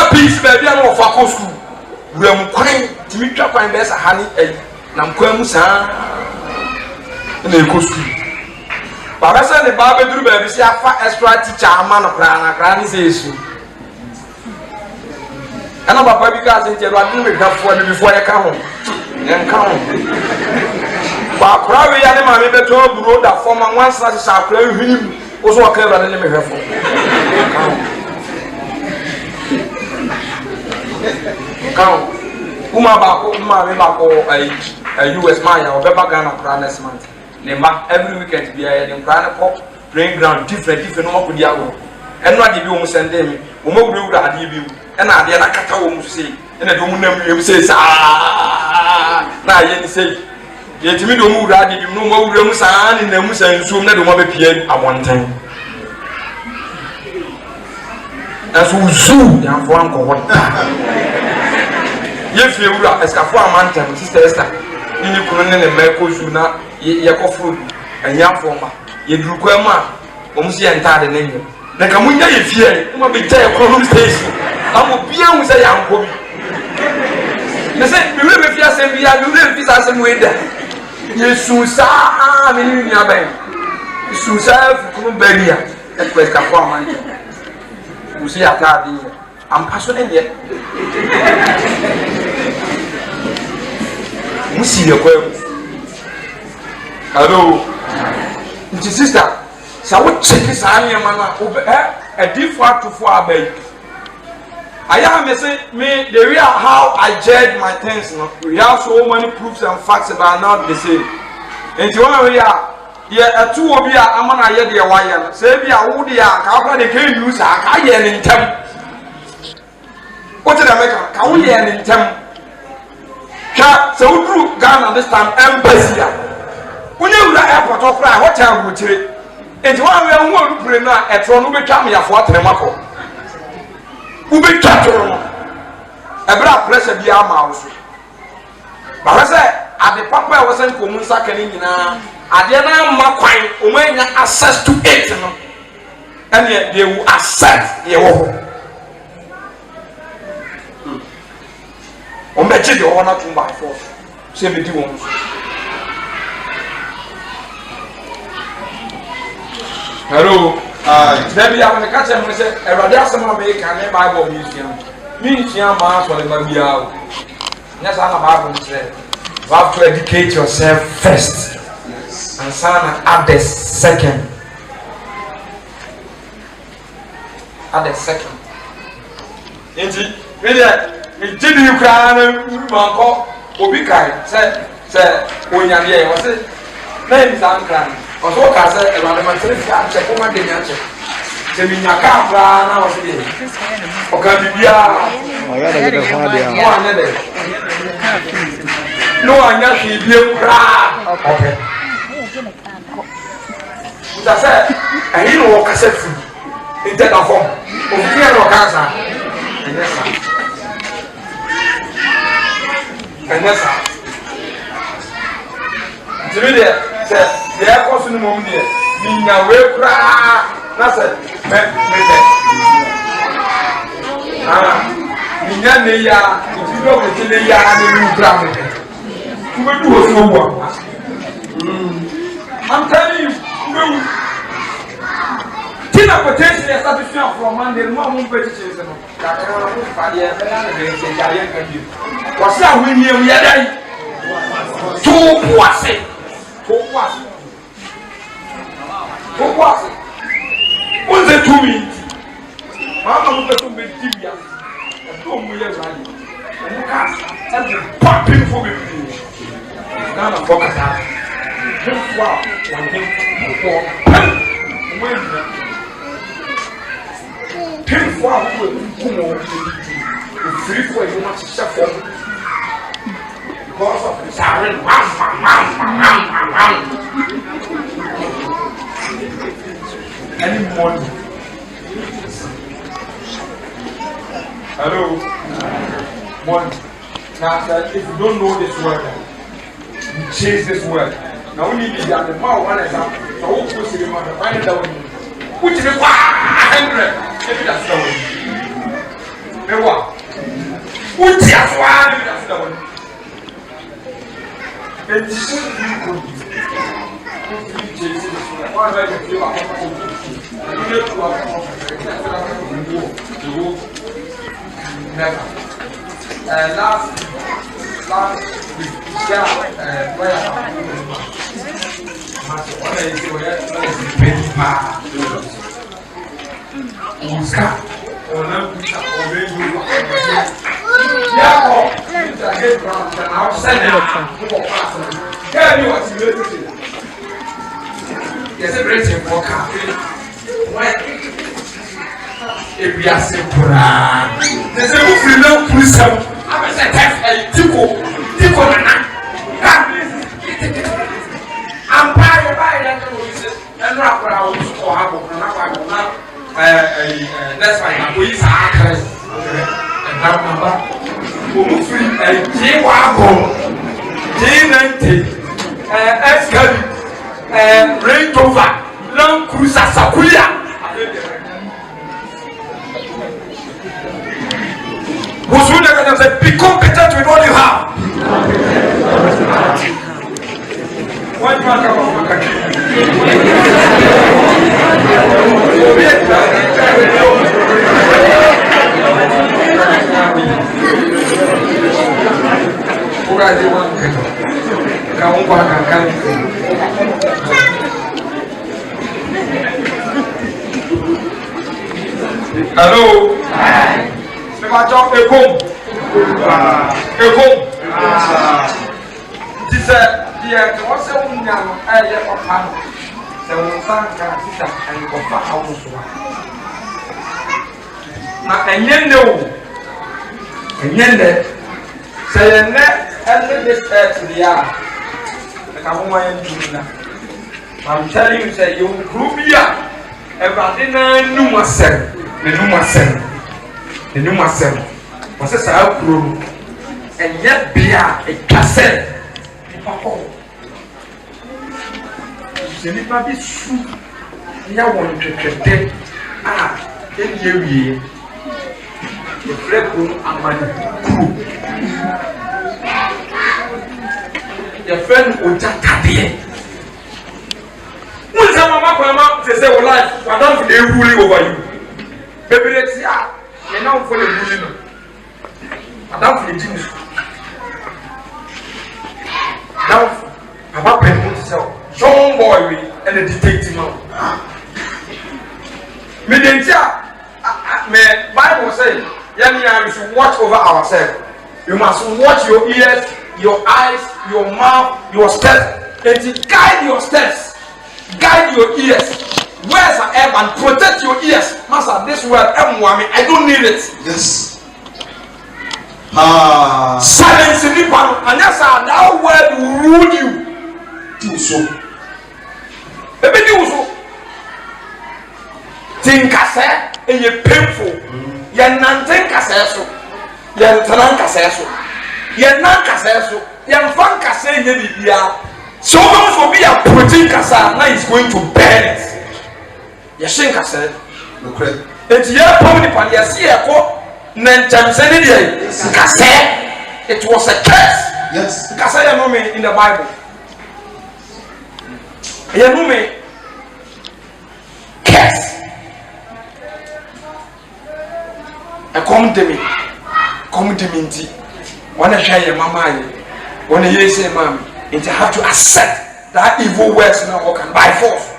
Peace, baby, I'm off a school. We are quite to meet up and best a honey egg. Namquemusa in the school. But I said the Bible do baby, see a fat extra teacher, a man of granny says you. And about baby guys in Jerry, I didn't make up for me before I come home. Then come. But probably I never made a tour road that form and once that is our play him also a clever than me. Come. Count. A US Maya or Beba Ghana next month. Every weekend be a Ghana playing ground different no more Diago. And what did you send them? Umo will have you and I did a catao say, and I don't know says, ah, now yen say, yet me don't move that you no more rooms and in the Musa and soon never want to be at one time. As who soon young for uncle. If you are as a man, Sister Esther, you couldn't and Mercosuna, Yako food, and young former, you drew Quema, almost the entire name. Na kamunya ye fie mo be tell home station amo bia hu say yanko bi na say me we fie asem bia me we fie asem we da yesu sa me ni nya ban yesu sa fu baria e ko ka kwa man musi ata di am paso ne ye musi ye ko hello nti sister sa wo check sa anyama na obe a different to for abay I am say me the real how I judge my things no we have so many proofs and facts about not the same and you want we are yeah two obi a amana ye de wa ye say bi a wo de a ka kwa de can use a ka ye ni ntem what did I make ka wo ye ni ntem ka so wo Ghana this time embassy a wo ne wura airport ofra hotel go chire enti wa we hu odupre no a etro no betwa me yafo atremako u betwa toro no ebra pressure bi ama wo so ba se ade papa e wo se ko mu nsaka ni nyina ade na ma kwan o ma nya access to it no and they will accept ye wo o me chi de wo na tun by force se me di won hello baby I'm the catch and say everybody has some make and Bible museum ma so le mabia o nya sa na Bible say you have to educate yourself first and sana at the second enti we did you cry manko obi kai say onya dey o say na mi san cry also ka say e ba ma tere fi a che ko ma de nya che se mi nya ka bra na o se de o ka bibia o ya de ko de a o anya de no anya fi bi bra okay uta say e hi no ka se fu inte da fo o fi e no ka sa enesa Jimmy say the airport no mom there minna we kra na say me minna ne ya video ko ti ne ya na ni kra me ku be du so wo I'm telling you no tina potential establishment from Monday no mo be ti se no ka ka na ko fa dia be na be se ja ye kan di wa sa hu ni e ya dai to poase Pourquoi on est tout mis. Maman nous peut tomber tibia. Tout mouillé là. On casse. Ça ne pas plus faut me dire. Dans la boca ça. Une fois on est pour. Moi une fois vous comment on free for you want to suffer. Because of the siren, any money. Hello, money. Now, if you don't know this word, you chase this word. Now, we need to get the power one example. So, who puts the money? Find it out. Put it in 100. Maybe that's the one. Maybe what? Put it as one. Maybe that's the one. And this is really good. Last week, yes, a great for cafe. If we are simple, there's a move in no prison. I said, a tickle, I'm by and wrap around or have that's why I'm going to ask and that number. Move free a J-Wagon, J90, Escali, Range Rover, Land Cruiser Sakuya. Who's really going to say, be competent with all you have? Why do you want to come up with hello? This is what's the one now? I have a pan. The one can sit and go for house. Now, and yet, say, and let this earth to the yard. I'm telling you, say, you prove here. Everything I knew myself, the new myself. Was a side crew, and yet be a cassette. The little bit soup, ya want to get in year. The freckle and my crew. Your friend will just cut in. When some of my mama says, well, life, I don't feel ruling over you. Baby, let's see, you're now for the ruling. I don't feel it. Now, I'm going to sell young boy and a detective man. My Bible says, we should watch over ourselves. You must watch your ears, your eyes, your mouth, your steps, and to guide your steps, guide your ears. Where's an herb and protect your ears? Master, this word, I don't need it. Yes. Silence in the panel, and that's how that word will rule you. Do so. Baby, do so. Think I said, and you're painful. You're not think I said so. You're not say so. You're not so. You're fun say you so much will be a protein cassa, now he's going to burn it. You think I said, Okay. it's your pony pan, you see a quote. It was a curse. Yes. Kasaya no me in the Bible. You know me. Curse. Come to me. When I share your mama, when you say, "Mom," you have to accept that evil words now working by force.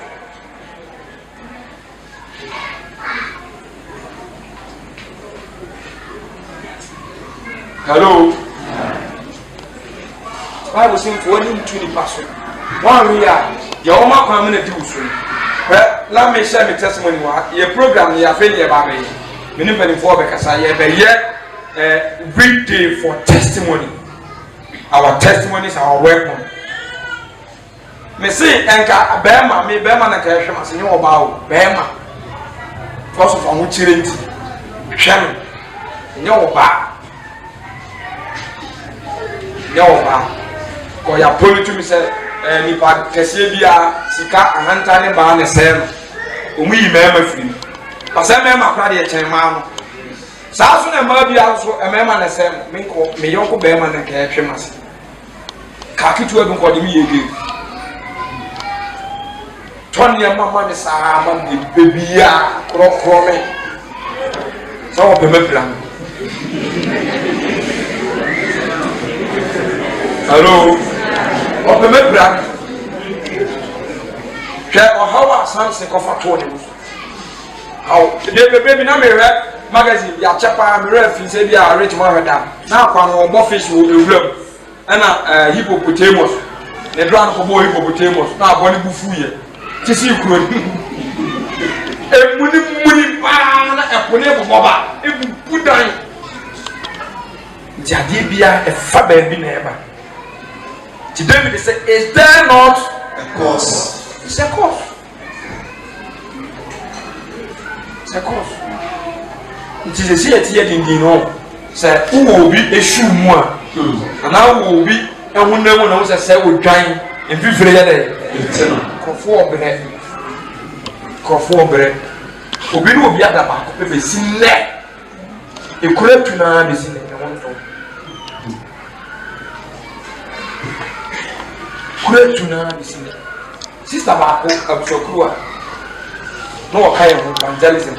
Hello. Bible says for any to the person. One we are. Your own man do so. Well, let me share my testimony. Your program, your failure, baby. Many for because I have a weekday for testimony. Our testimonies are our weapon. Me say enka bema me bema na ka hwe ma se nyo ba o bema. First of all, we chirenti. Hwe me. Nyo ba. Yawa ko ya politu mi se ni pa kese bia sika ahanta ne ba ne sem omu yi mema firi pase mema kra de chen ma no sa so ne ma bia so mema ne sem me ko me yonko be ma ne ka hwe mase ka kitu ebu ko de mi yege ton ne mama ne sa ma de bebia kro me so be me plan. Hello. Open my brand. Share or how some say cover 20. How the baby na me magazine ya chapa me ref say be a rich man da. Na kwa no mo fish wo ewuram. Na hippopotamus. Ne dran ko bo hippopotamus. Na aboni bufu ye. Tisi kuro ni. Muni pa na epone boba. Ebu dan. Jadi bia e fa ba bi na eba. David said, is there not a cause? It's a cause. It's a cause. It is a city in the no. Say, who will be a shoe more? And I will be a woman who knows I say, we're trying and be very conform. Crofo bre. Obi no obi ada ba ko be si ne. Ekura tuna be si ne won so. Kura tuna be si ne. Sister ba ko absokruwa. No kai evangelism.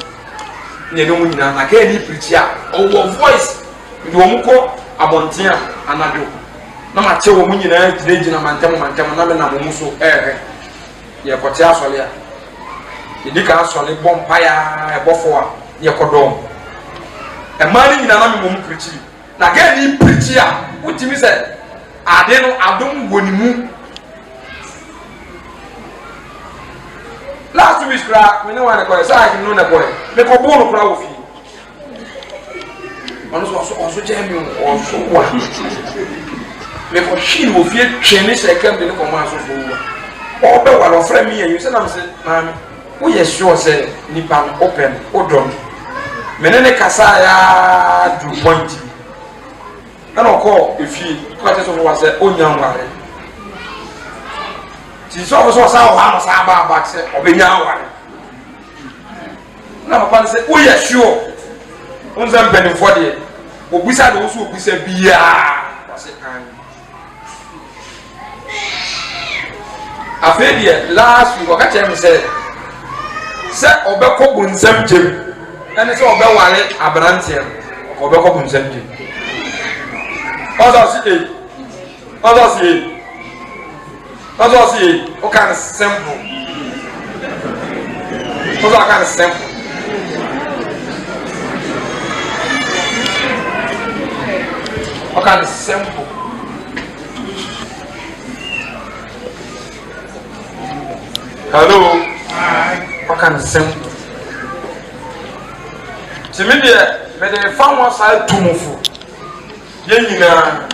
Nye no nyina na kai ni preach a owo voice. Ndi wo mko abontia anado. Na ma che wo nyina gina mantam na me na mo so ye kote asole a. Idi ka asole bompa ya ebofo a ye kodom. E mani nyina na me mo preach. Na kai ni preach a utimi se ade no adom wonimu. Last week, we know what I call it. I can know the boy. Make a bone of flower for you. One was also genuine or so what? Make a sheen will feel Chinese. I can't be the command of food. Or the one of friend me and you said, I'm saying, Mammy, we are sure say Nipan open or don't. Menene Kasaya do point. And I'll call if you quite as well as a own young man. She's also sao hama saba back say obenyawa. Na papa say we are sure. Unza mpeni for there. Obisa do so obisa bia. Wase kan. Afedi last week oka tell me say obekọ bunzam jem. Ene say obewale abrante. Obekọ bunzam jem. Others say That's what I say. What kind of simple? What kind of simple? What kind of simple? Hello. What kind of simple? To me, the farm was like too much. Yeah,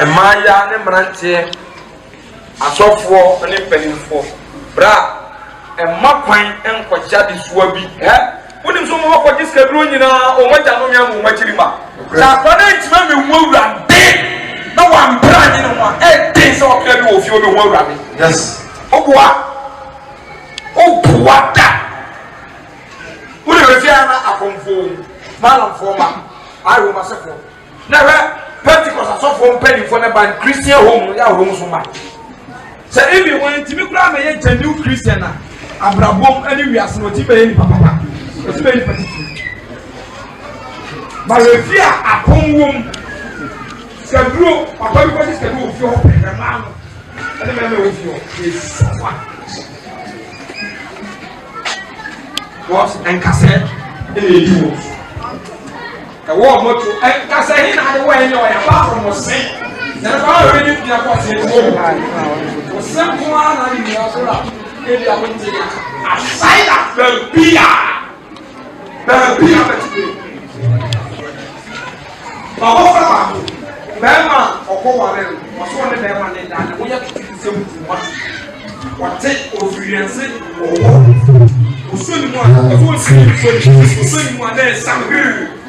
Emaya ne mrantie asofo ne penifo bra emakwan enkogya de suwa bi wonim so mo kogye skadro nyina o magya no mia mo machirima sa kwana ntima me nwura de na wa mbra ni no ma den so okra bi wo fi obi nwura bi Yes. obuwa da wonim be fia na akomfo malamfo ma ayo ma sefo na we Pentecost are so from penny for the band Christian home, ya home so much. So if you want to be glad a new Christian, Abraham, anyway, as no Tibe, Papa, it's very particular. But if you are a home room, Scabro, Papa, what is the rule of your man? I remember with you is someone. What and cassette in the rules. The war motor, and Cassahin had a way apart from was saying. Then I already did not watch it. For some one, in the other, maybe I wouldn't take a side of the beer. The beer, but Bema or Cowan was one of them, and we have to do something. What take obedience or soon one day, some good.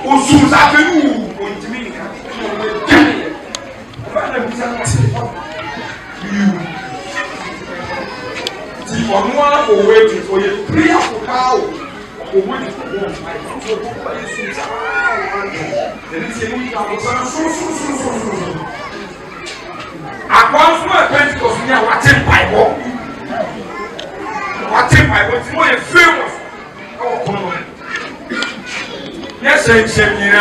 Osuza pelu ontimika fana bisa you ti onwa o wait for you prayer for how o wait for one so go by suza then it's you ka so akwanso e Pentecost ni a watin Bible ti mo e famous o kono. Yes, I'm saying,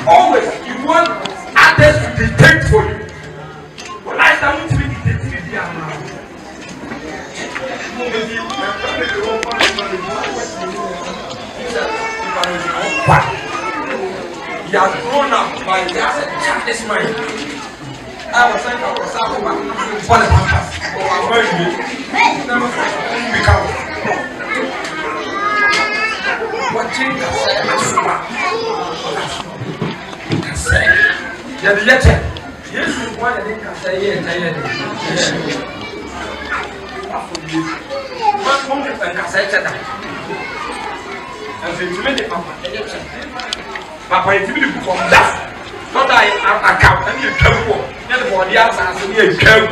always, you want others to detect for you. But I don't think detective. You are grown up by this mind. I was saying I was out of one pampas. Oh, I'm very good. Become what you say. yɛ de yɛ kyɛ yesu nko ayɛ de nkasa yɛ ɛkyɛ yɛ de wɔn de nkasa yɛ kyɛ da ɛfɛ tumi de papa ɛyɛ kyɛ papa yɛ tumi de bu fɔm da tɔda yɛ aka ɛni yɛ twɛm wɔ yɛ de bɔɔde asase ni yɛ twɛm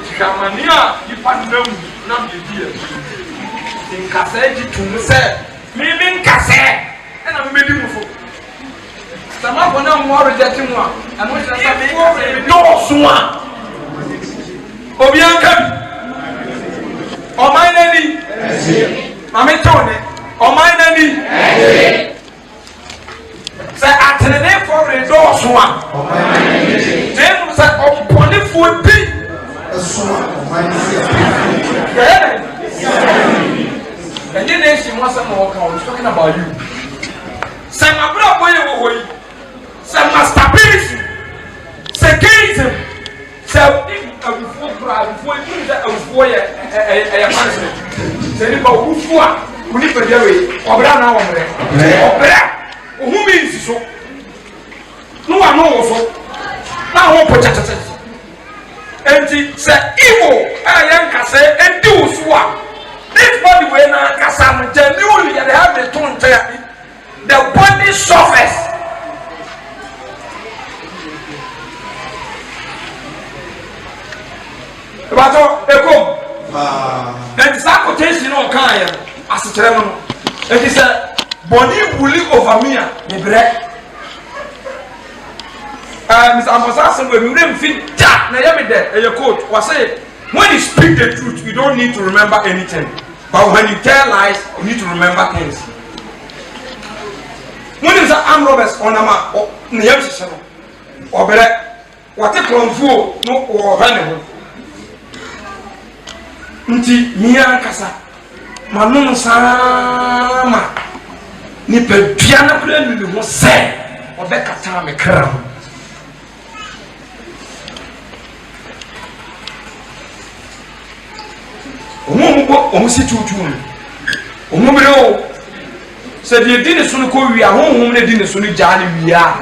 sikamani a nipa nam nam yɛ di yɛ nkasa yɛ di tum sɛ mímí nkasa ɛna mímí di mu fo sama bɔ na mu ɔrɔ jɛ ti mu a ɛmu kyerɛ sɛ mi nkasa yɛ dɔɔso a obi anka bi ɔman n'ani maame tɔn ne ɔman n'ani sɛ atenenefo re dɔɔso a na emu sɛ ɔbɔnefoɔ bi ɛnyɛ na esi mu asɛm na wɔka wɔn talking about you sɛ mabere abɔ yɛ wɔ hɔ yi sɛ masturbation sɛ gayism sɛ awufuo kura awufuo yi sɛ awufuo yɛ ɛyɛ punishment sɛ nipa awufuo a wuli pɛdeɛ wei ɔbɛrɛ anaa wɔmrɛ ɔbɛrɛ ohun mi nsi so ne wa no wɔ so na ahɔn pɔ kyakyakyakya enti sɛ evil a yɛ nkasa edi wo so a this body wey na nkasa no genuinely yɛ de have the tone tɛ the body suffers. Ebato ekom. Enti sa quotation no kan yɛ asekyerɛ no enti sɛ body bully over me a mebrɛ Mr. Amosa we will fit that na yɛ me dɛ ɛyɛ quote was say when you speak the truth you don't need to remember anything but when you tell lies you need to remember things when you say armed robbers onama na yɛ hyehyɛ no ɔbrɛ wɔte klɔnfuo no wɔhwɛ ne ho nti mia nkasa manom sama nipa dua na kura nunu ho sɛ ɔbɛkata me kra ho omo si tutu omo bere o sɛ de di ne so no kɔ wi a honhom ne di ne so no gya ne wi a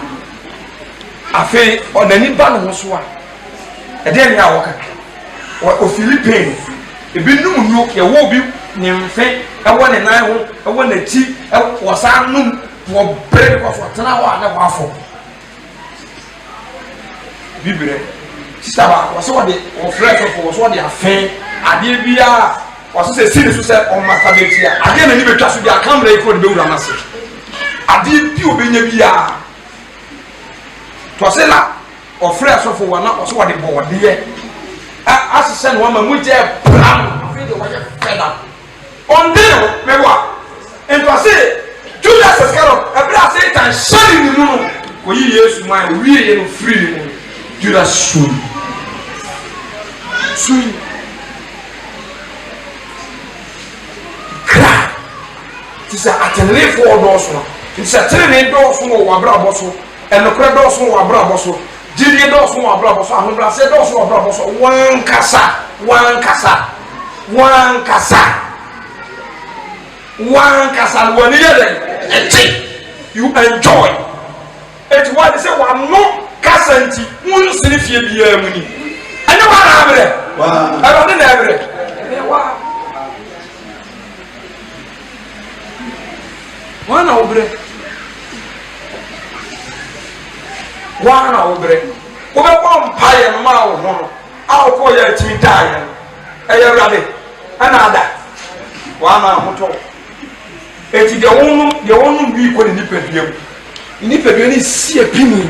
afi ɔnani ba no ho so a ɛde ne a wɔka o Philippine ebi num no yɛ wo bi ne mfe ɛwɔ ne nan ho ɛwɔ n'akyi ɛwɔ saa num wɔ bere kɔ so tena hɔ a ne hɔ afɔ bibire sista ba wɔsɛ wɔde ɔfrɛ fɛfo wɔsɛ wɔde afɛn adeɛ bi a wɔsɛ sɛ si ne so sɛ ɔmasa bɛti a adeɛ na ni bɛtwa so bi a kamera yi kɔ de bɛwura n'ase adeɛ bi obɛnya bi a tɔse la ɔfrɛ sɔfo wɔ na wɔsɛ wɔde bɔɔdeɛ asesɛ no ama mu gye bram afei de wɔyɛ fɛda ɔnde no mɛwa ntɔse Judas Iscariot ɛbrɛ a Satan hyɛne ne mu no wɔyi Yesu ma wie yɛ no firi ne mu Judas sui kra ti sɛ atenenefoɔ dɔɔso no ti sɛ tenene dɔɔso wɔ w'abrabɔ so ɛnokorɛ dɔɔso wɔ w'abrabɔ so gyidie dɔɔso wɔ w'abrabɔ so ahobrɛasɛ dɔɔso wɔ w'abrabɔ so wankasa wɔne yɛ dɛ ɛkyi you enjoy eti wɔde sɛ wɔano kasa nti wunsini fie biara mu ni ɛnyɛ wa na abrɛ ɛbɛ ne na abrɛ ɛyɛ wa wana obrɛ wobɛbɔ mpaeɛ no ma wo ho no a wokɔ yɛ atimi daeɛ no ɛyɛ awurade ɛna ada wana ahotɔ eti deɛ wɔnom bi kɔ ne nipadua mu nipadua ne si apini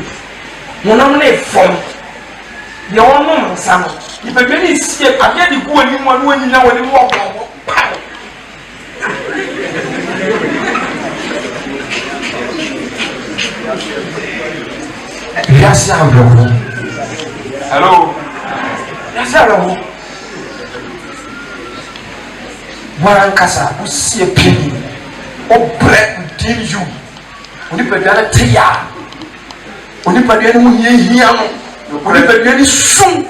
honam ne fɔm deɛ wɔnom nsa no nipadua ne si adeɛ de gu anim a no anyina wɔne mu ɔbɔbɔ pae yasi awurawo hello yasi awurawo warankasa wosie pii ɔbrɛ within you onipadua no te ya onipadua no ho hiahia no onipadua no sum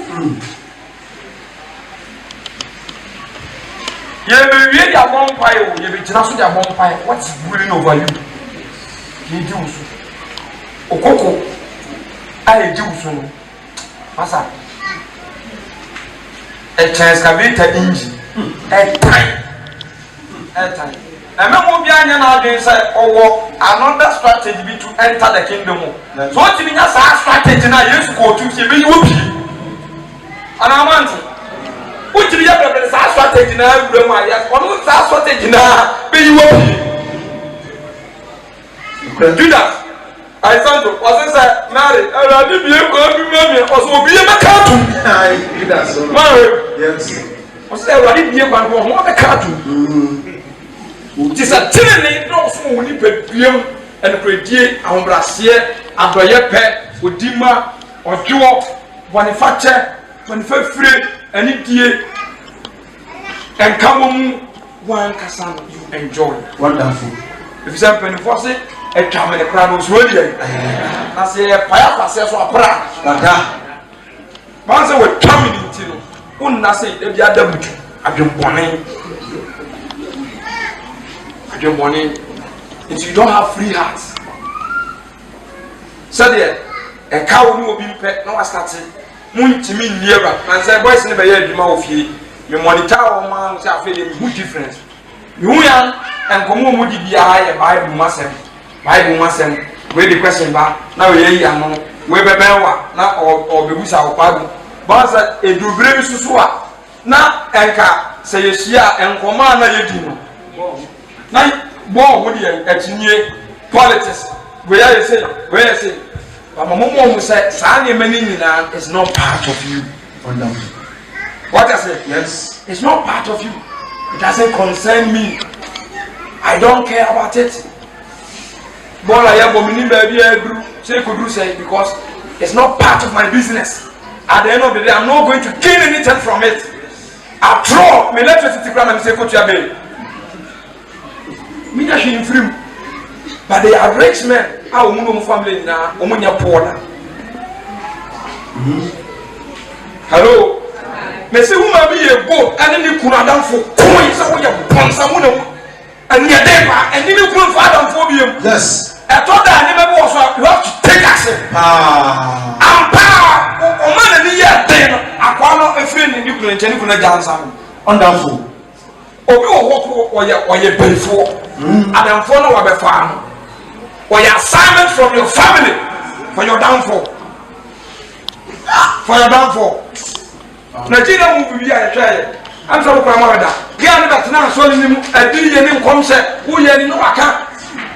yɛbɛwie de abɔ mpaeɛ o yɛbɛgyina so de abɔ mpaeɛ what's bullying over you yɛdi wo so okoko a yɛdi wo so no masa ɛkyɛn excavator engine ɛtan ɛmɛ mo bi anya na adwene sɛ ɔwɔ another strategy bi to enter the kingdom so ɔtumi nya saa strategy na yesu kɔ otu fie bɛyi wɔ pii anamanti wotumi yɛ bɛbɛrɛ saa strategy na awura mu a yɛ ɔno saa strategy na bɛyi wɔ pii judas aisanto ɔsɛ sɛ mary awurade bie kɔ bi mami ɔsɛ obi yɛ bɛka atum mary ɔsɛ awurade bie kɔ ho ɔbɛka atum ti sɛ tenene dɔɔso wɔ nipaduam ɛnokoradie ahobraseɛ adɔyɛ pɛ odima ɔdwoɔ bɔnefakyɛ bɔnefafire anidie ɛnka wɔ mu wankasa no you enjoy wonderful efisɛ mpanimfoɔ se atwa mene koraa no ɔsoro deɛ na sɛ yɛpae afaseɛ so apra dada wɔn sɛ wɔatwa mene nti no wonna sɛ dabi ada mutu adwembɔne morning if you don't have free heart so there a cow no be pet no start mun timi niera and say boys ne be ya adwuma ofie me monitor o man say afi dey good difference you yan and komo mu di bia ya bible masem we the question ba na we yi ano we be benwa na o be busa o padu ba say edubre bi susu a na enka say yehia enkoma na yedi no na bo wo de atinye politics we say but momo say sa ne mani nyina is not part of you. Wonderful. What I say? Yes. It's not part of you. It doesn't concern me. I don't care about it. Bola ya bomini baby ebru say could do say because it's not part of my business. At the end of the day I'm not going to gain anything from it. After all, me electricity gram and say could you be me that in free, but they are rich men. Our family now, omunya poor. Hello, me say who may be a goat and then you could have done for coins. So we have done someone and your neighbor and then you could have done for you. Yes. I thought that I never was. You have to take action. And power. O man and the year then. I can't a friend in you could dance. Wonderful. Obi or your before. And then follow our farm. Or your assignment from your family for your downfall. For your downfall. Nigeria will be a child. I'm so proud of that. Get that now, so you a billion concept. Who you know I can't.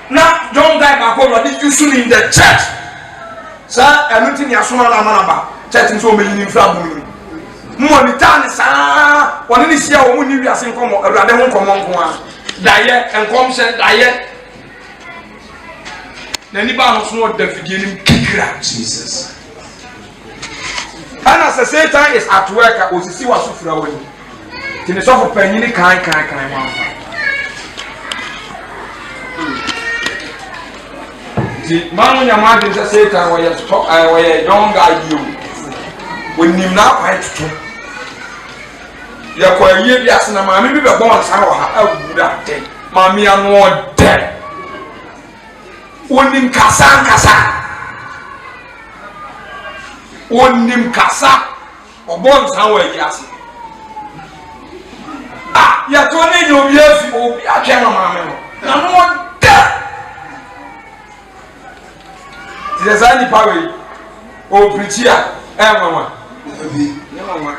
Now, don't die back over. Did you soon in the church? Sir, I'm not in your son. Church in so many family. Money time, sir. When this year, when you are saying, come on, I don't come on. Diet and concept diet. Anybody knows what the beginning kick out Jesus. And as the Satan is at work, I was see what's for away. Can you suffer pain? Kind. The man when your man is a Satan, where you young guy, you when you now fight to you're quite year, yes, and I'm maybe a born son of how would that day. Mammy, I'm not dead. Onim kasa onim kasa obon san wa yasi ya to ne nyo bi afi obi atwe mama me no na no da ti da sani pawe o prichia mama obi ne mama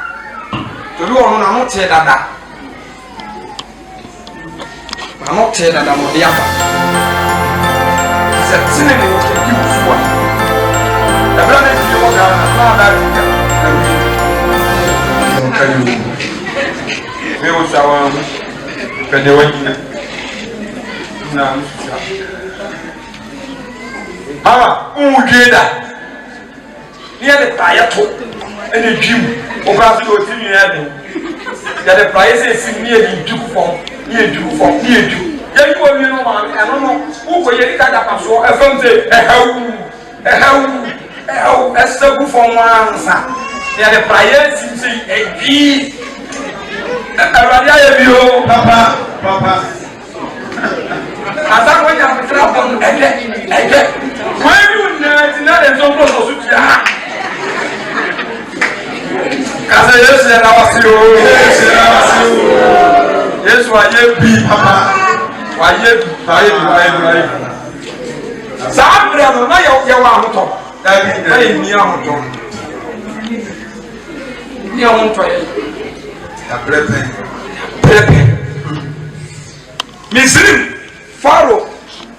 to bi onu na no te dada na no te dada mo dia ba sitting in the youth one. The brother is your father. We will shower when they went now. Near the fire and the gym of Brazil, the price is near the Jew form, near you. Then you will know, man, I don't know who will get that. So I found a how, as the good for one, sir. They are the priors, you say, a key. Papa. As I went up to travel, wayɛ bi papa wayɛ saa mmerɛ no na yɛwɔ ahotɔ na yɛnni ahotɔ ne ahotɔ yɛ brɛpɛ Misrim Pharaoh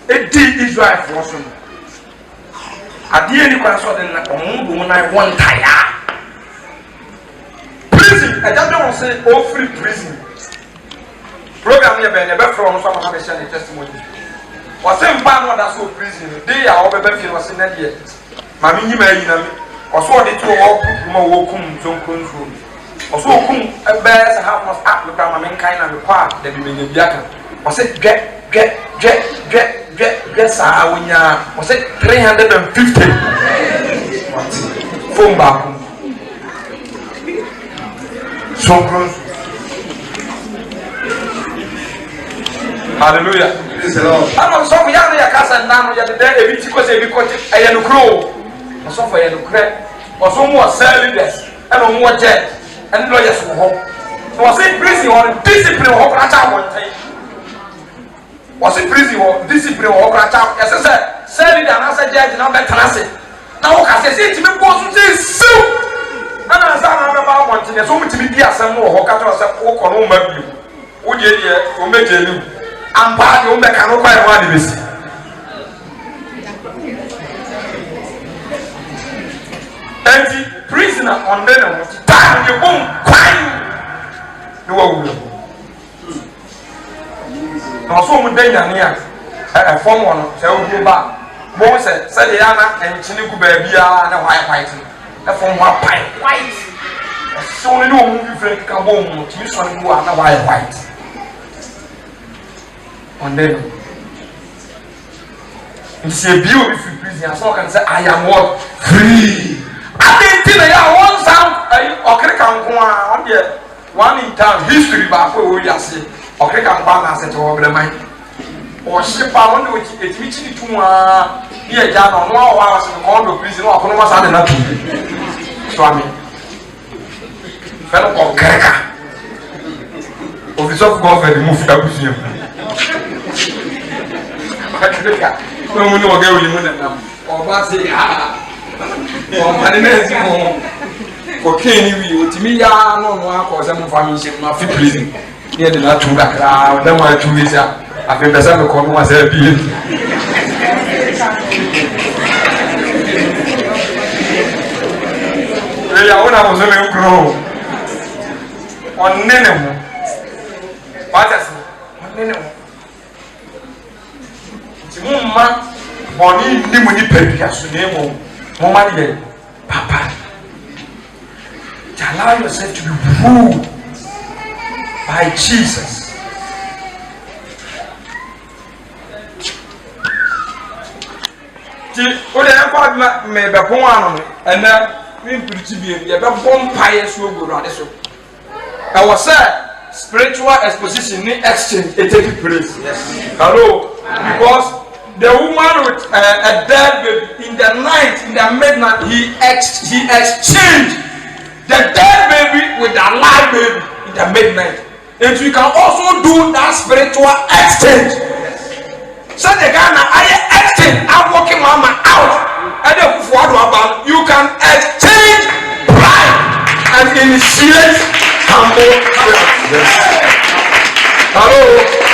edi Israelfoɔ so no adeɛ ni kwan so de na ɔmo bom na wɔn ntaya prison ɛgya de wɔn sɛ ɔfiri prison program yɛ bɛn ɛbɛfrɛ wɔn so ama ha bɛhyɛ ne testimony wɔsɛ mpa no ɔda so prison no de a ɔbɛbɛ fie wɔsɛ na deɛ maame nyima ayi na me ɔso ɔde to wɔ pupu ma wɔkum nsonko nsuo ɔso ɔkum ɛbɛyɛ sɛ half must act look maame nkan na me kɔ a dɛbi me nyɛ bi aka ɔsɛ dwɛ saa wonya ɔsɛ 350 phone baako sonkron hallelujah ana ɔsɔfo yɛ no yɛ kasa nna no yɛde dɛ ebi ti kɔsɛ ebi kɔkye ɛyɛ nokoro ɔsɔfo yɛ nokorɛ ɔsɔ mu wɔ cell leaders ɛna ɔmu wɔ judge ɛne lawyers wɔ hɔ na wɔsɛ prison hɔ discipline wɔ hɔ kora kyɛ abɔnten wɔsɛ prison hɔ discipline wɔ hɔ kora kyɛ ɛsɛ sɛ cell leader anasɛ judge na ɔbɛtena ase na wɔkasɛ sɛ ɛtumi bɔ so sɛ siw ɛna nsa na ɔbɛba abɔnten yɛ sɛ ɔmutumi di asɛm no wɔ hɔ ka kyerɛ sɛ wokɔ no woma bio wodeɛ deɛ ɔmɛgye anim ampa deɛ ɔmbɛka no kwae ho ade bɛsi enti prisoner ɔnde ne ho taa de bom kwan ne wawura na ɔso ɔmo da nyane a ɛfɔm wɔ no sɛ woduro ba bɔn sɛ sɛdeɛ ana ɛnkyene gu baabiara na wɔayɛ white no ɛfɔm hɔ apae white ɛhyew no ne ɔmo fifire keka bɔ mu tumi sɔne mu a na wɔayɛ white ɔnde no nti sɛ ebi obi firi prison asɛ ɔka ne sɛ I am what free adenti na yɛ a wɔn san ɔkere ka nko a ɔdeɛ one in town history baako a wɔyi ase ɔkere ka nko a na asɛ kyɛ wɔ brɛman ɔhye pa wɔn de etimi kyini tum a ne yɛ gya na ɔno a ɔwɔ ase no kɔn do prison na ɔkono ma saa de na tum so ame fɛ no ɔkere ka office of government mu fi abusua mu ɔkere ka wɔn mu ne ɔgɛ wuli mu nenam ɔba se ɔmane na esi mo kokain ni wi otimi ya no no akɔ sɛ mo family ship na fi prison ne de na tu kakra na mo atu wi sa afi pesa me kɔ no asɛ bi ya ona mo so me nkro ɔnne ne ho patas ɔnne ne ho ti mo ma bɔnni ni mo ni pɛrika so ne mo Mama dear, Papa, to allow yourself to be ruled by Jesus. What I have me be born and then we preach to be a bomb pious will so. I was said spiritual exposition need exchange it take place. Yes. Hello, because the woman with a dead baby in the night, in the midnight, he exchanged the dead baby with the alive baby in the midnight. And you can also do that spiritual exchange. So the Ghana, I exchange, I'm walking mama out. And you can exchange pride and initiate humble prayers. Hello.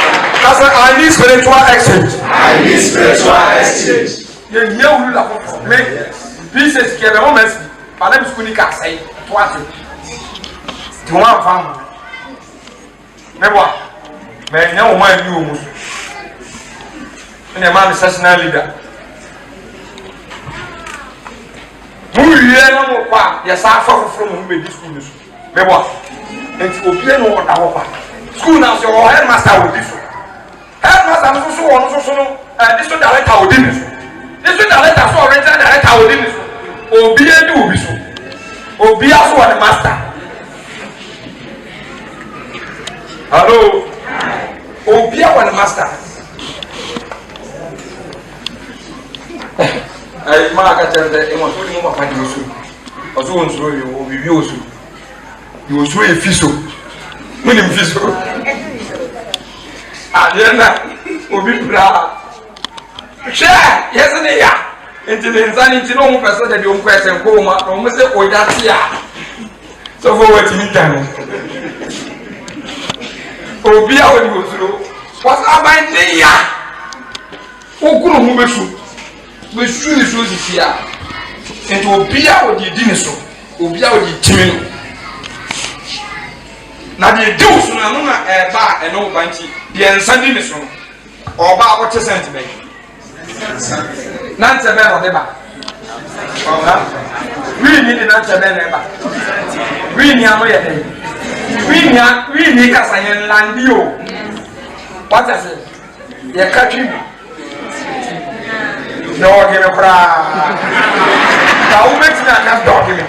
I need spiritual exchange. I need spiritual exchange. You know, you love me. Pieces give a moment. My name is Kunika. Say, what? Do you want family? Never. Man, no man, you. And a man is national leader. Who you know? Yes, I suffer from who this school. Never. And to be no one. School now, your headmaster will do so. Headmaster so on so this one director will do this. This one director so original director will do this. Obi do obi so. Obi also the master. Hello. Obi the master. Ma ka tell the one so mo pa di so. Oso won so yo obi bi oso. You so e fiso. Munim fiso. adena obi bra hwe yes ne ya enti ne nzani enti no mu pese de o nkwese nko ma no mu se oja tia so for what you done obi a woni osuro wasa ban ne ya ogunu mu besu ni so sisia enti obi a wodi di ne so obi a wodi timi no na de dew so na no na eba eno banchi de ensa di ne so oba a wote sentiment nante be no de ba wi ni de nante be ne ba wi ni amo ye de wi ni ka sayen landi o what I say ye ka twi no give me pra ta u met na ka dog me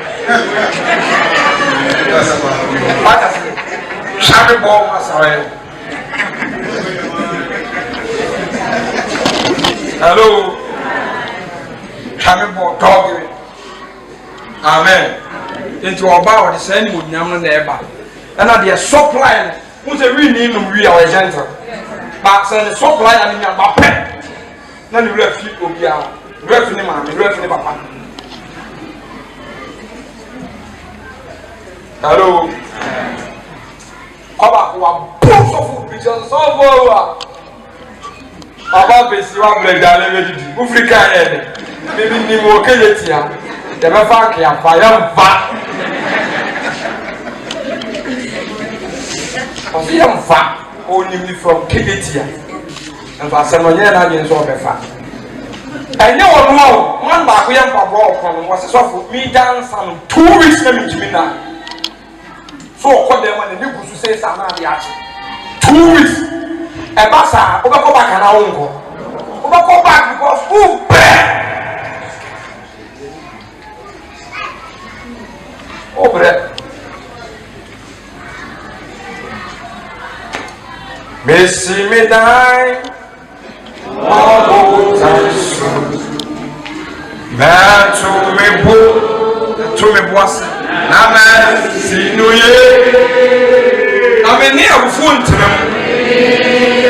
what I say shabe bo masare hello shabe bo dog me amen into oba o de say ni mo nyam no na eba na de supply who say we need no we our gentle but say the supply and nya ba pe na ni ref obi a ref ni ma me ref ni papa hello oba wa boss of pictures so wa baba besi wa break dale medidi Africa head bibi ni mo keyetia de be fa ke afa ya mfa osi ya mfa oni mi from keyetia and for some year na yin so be fa enye wonu o man ba ko ya mfa bo ko no was so for me dance am 2 weeks na mi jimi na so ko dem na ni gusu say sa na dia 2 weeks e ba sa o ba ko ba kana wonko o ba ko back because who pay o bre Messi me dai o tanso ma tu me boas na ma sinuye ameni abufu ntram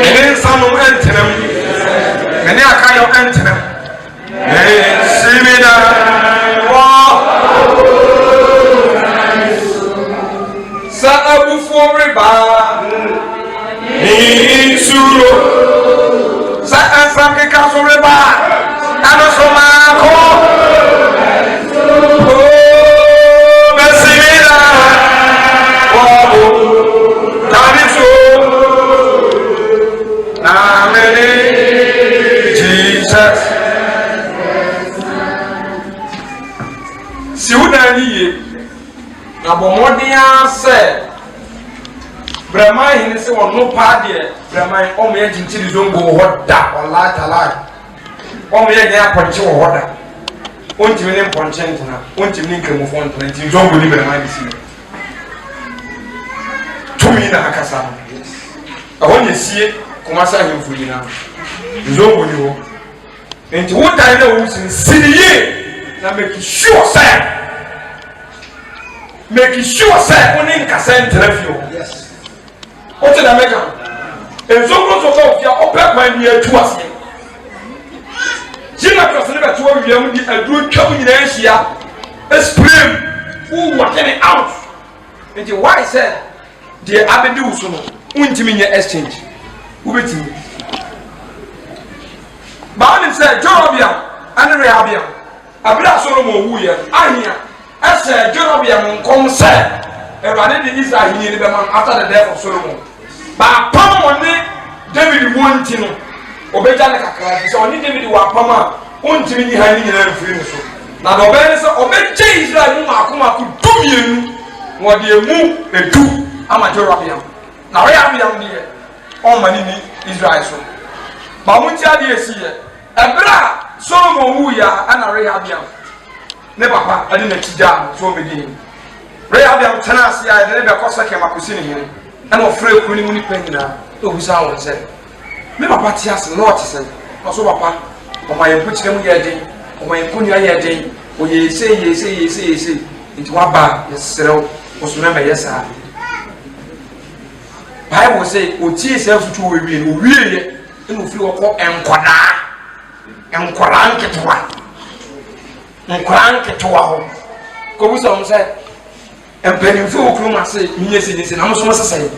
ene sanu entram ene akayo entram Messi me dai sa abufu reba Insuro sa ke ka so reba ano so ma ko oh besira wo taniso na mene Jesus si unani ye na bomodia se Brahma hin se wonu pa de Brahma o me jinchiri zongo hoda wallahi taala o me ye aponche wo hoda ontimi ne ponche ntena ontimi ne kremu fon ntena ti zongo ni Brahma bi si tumi na akasa ahonye sie kuma sa hin furi na zongo ni wo enti wo dan na wo sin siniye na make sure say oni nkasa ntena fio yes What's in America? And so much of your open mind near to us. Jina President to a young and good coming in Asia, a spring who were getting out. And the why said, dear Abedu Suno, Wintimin exchange. Who with you? Barnum said, Jorobia and Rehabia. Abra Solomon, who here, I hear. I said, Jorobia, come say. And I did Israel after the death of Solomon. But Pama David wanting Obeja Kakra, so only David wa Pama, won't be hiding in every free. Now, the Obeja Obeja Israel, Makuma could do you what they move the two amateur Rabiam. Now, I have young dear, all money Israel. But won't you see it? A bra Solomon who ya and a Rehabiam. Never, I didn't let you down, so begin. Rehabiam Tanasi, I never cost like a Makusini. And afraid of running penina, to his hour said. Never party has not said, also papa, or my put them yet, or my punya yet, or ye say, into our bar, yes, sir, was remember, yes, sir. Bible say otie self to we no wie no fi woko enkwara nketwa ho ko bu so say empeni fi okru ma say minye sinisi na mo so sesai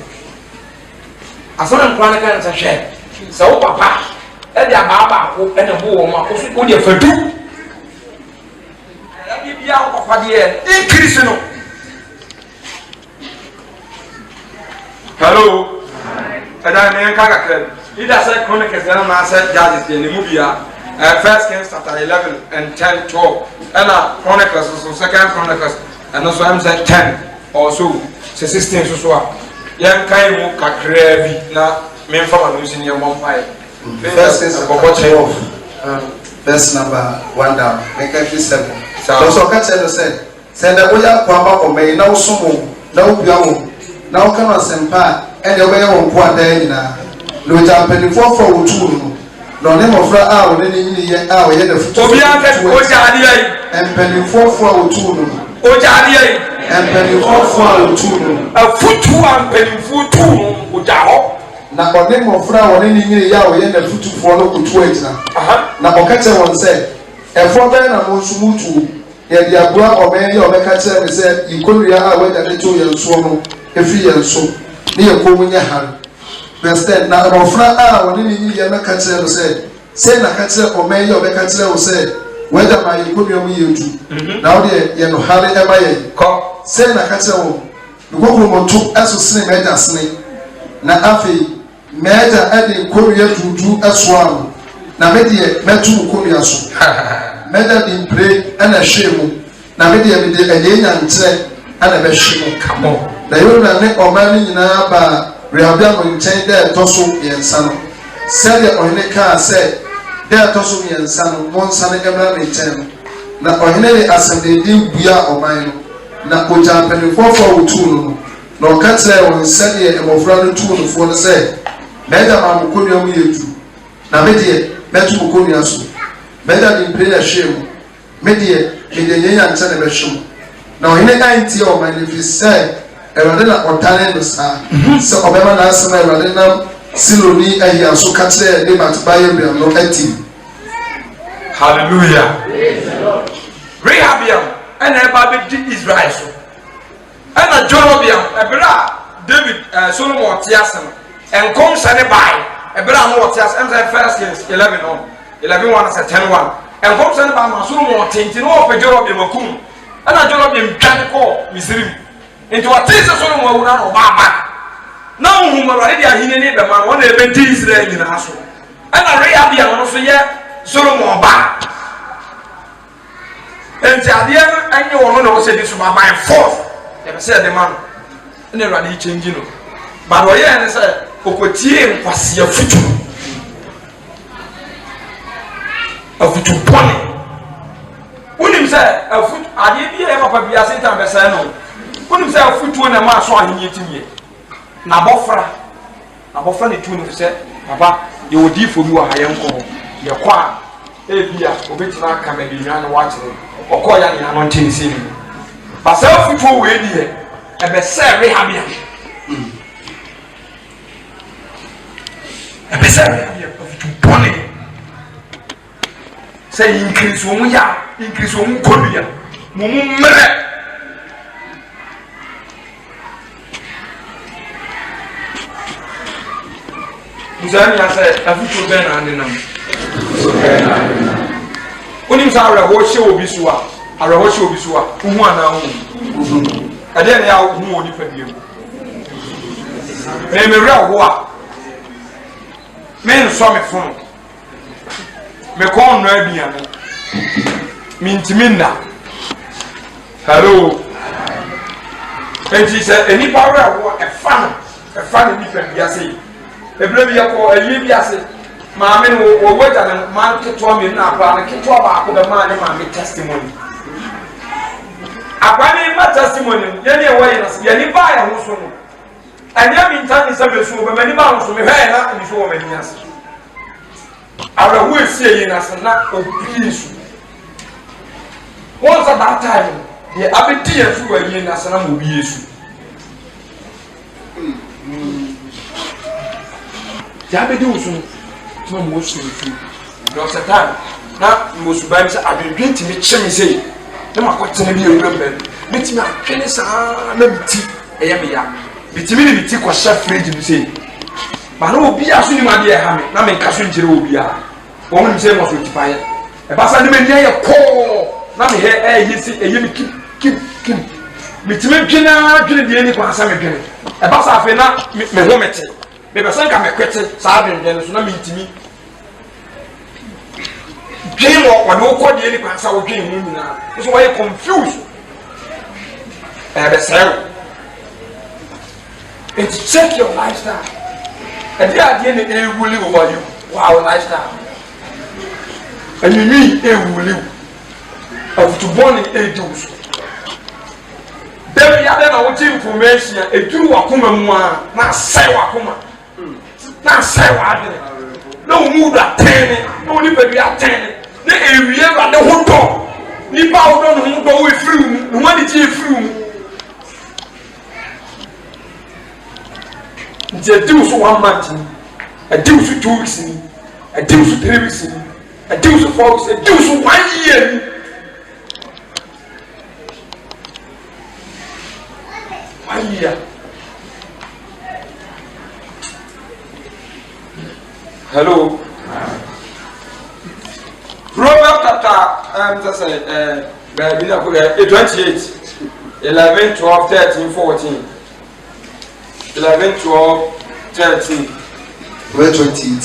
asana nkwana kan sa hwe sa wo papa e dia ba ko e na bo wo ma ko so dia fadu ya bi bia wo papa de increase no. Hello. Ada me kaka kred. Ida say Chronicles na ma say Judges de mu bia. First Kings chapter 11 and 10 12. And Chronicles so second Chronicles and also I'm say 10 or so 16 so. Yan kai mu kakra bi na me mfa ma no sini mo mpai. First Kings chapter 12. Verse number 1 down. Make it 7. So catch it said. Send the oya kwamba ko me na usumu na ubia wo. Na o kana sempa e de obeya won ko adan nyina no jampanifo for wotu no no ne mofra a wo ne nyini ye a wo ye da futu obi anka o jaade yi empanifo for wotu no o jaade yi empanifo for wotu no a futu ampanifo tu o jaho na o ne mofra wo ne nyini ye a wo ye da futu fo no kutu agina na o ka che won se e fo be na mo sumutu ye dia bua o be ye o be ka che me se ikonuya a wo da ne to ye nso no efi yenso ne yakowo nya har verse 10 na rofra a woni ni ye meka kire no say na ka kire o men ye o meka kire wo say weda ma yakowo mu yetu na wo de ye no hare e ba ye ko say na ka kire wo gogoro montu aso sene meja sene na afi meja ade koru ye tutu aso am na me de metu koru aso meja din pray ana hwemu na me de me de enya ntre ana be hwemu kamo na yona ne omani nyina ba rehabia mo nchen de toso yensa no se de ohene ka se de toso yensa no mo nsa ne emra ne nchen na ohene ne asande din bua oman no na oja penifofo wotu no na okatre won se de emofra no tu no fo no se meja ma mo konua mu yetu na me de metu mo konua so meja din pre na hwem me de nyenya nchen ne be hwem na ohene anti oman ne fi se Erade na otane no sa se obema na asema erade na siloni ayi so ka kire de matbaye bia no ati. Hallelujah. Rehabiam and eba be di Israel so and Jeroboam ebra David Solomon tiasem enkom sane bai ebra no tiasem first Kings 11 on 11 1 say 10 1 enkom sane bai ma Solomon tinti no pe Jeroboam akum and Jeroboam twan ko Misrim into what is Solomon wona no baba na ohuma wale dia hine ne be ma wona ebe di Israel ni na so and Rehabiam no so ye Solomon ba enti ade anye wono na wo se di so ba by force e be say the man na Erade change no but wo ye ne say okotie nkwase afutu bone unim say afutu ade bi e papa bia Satan be say no unim say afutu na ma so ahenye timie na bofra ne tu no say papa ye odi fo bi wa hayenko ye kwa e bia obetina aka me bi nwa no wa kire okoya ni ano ntini sini basa afutu we di e be say Rehabiam ebe say Rehabiam afutu bone say increase wo ya increase wo koduya mo mmere Muzani ya say afutu ben anenam Unim sa areho hye obi so a uhu ana hu ade ne ya hu oni fadie me wura ho a me nso me fun me kon no aduane me ntimi nna hello enti se eni pa wura ho e fa no ni fadie ase ebere bi yakọ eyi bi ase maame no wo weta no man ketwa me na apa na ketwa ba ko da man ne maame testimony akwani ma testimony ye ne wo ye na ye ni ba ya ho so no anya mi ntan ni sabe so be mani ba ho so me hwe na ni so wo mani ase ara wo esie ye na sana obi su once at that time ye abeti ye su wa ye na sana mo bi yesu Jabe do so no mo so fu no satan na mo su ba mi say adwendwen ti mi kyem sei na makotene bi ewura mbem bitimi atwene saa na biti eye me ya bitimi ni biti ko sha fridge mi sei ba na obi aso ni ma de ha me na me kaso njire obi a wo mo sei mo so tipaye e ba sa de me nia ye ko na me he yisi eye mi kim bitimi twene de ni kwa sa me twene e ba sa afi na me ho mete me be san ka me kwete saa adwendwen so na me ntimi dream or no call the any pass out dream now. That's why you're confused. And to check your lifestyle. And the idea they will live over you. Wow, lifestyle. And you need a will live of to born in a dose. Then we have our information. A true Wakuma, not say Wakuma, not say what. No move at 10, no baby at 10. The area and the hotel. Nipa don't go with through. No one is through. The deals 1 month, a deals 2 weeks, a deals 3 weeks, a deals 4 weeks, a deals 1 year. 1 year. Hello. Proverbs chapter 28, 11, 12, 13, 14. 11, 12, 13. Verse 28.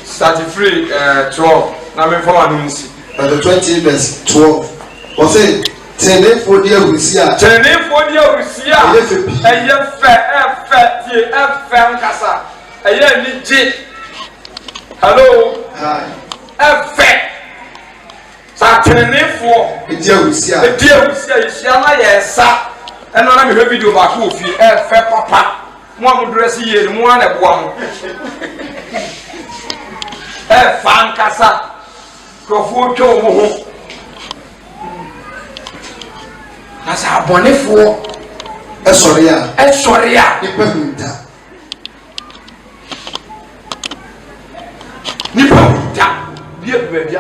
33, 12. Now I'm from the 20 verse 12. Was it? Tene for dear Rusia. Tene for dear Rusia. A year fair, Cassa. A year legit. Hello. Hi. Satene for a dear Rusia. A dear Rusia is Yama, yes, sir. And I have a video about Kofi, a fair papa. One dress here, one at one. A fan Cassa. Kofu. As a bonnet for a soria, Nipamuta. Nipamuta, dear baby.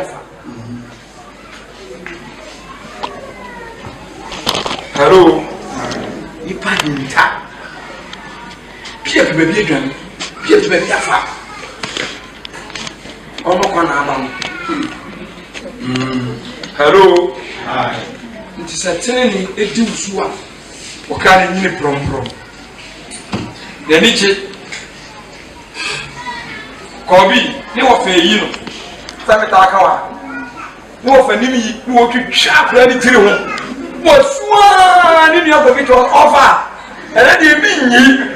Hello, Nipamuta. Pierre baby again, Pierre baby. Hello. Hi. It is a tiny edusua. What can you from? The Nietzsche Kobe, no of a you. Sametakawa. No of a nimi, no to sharp ready to him. Was one in your victor offer. And then you mean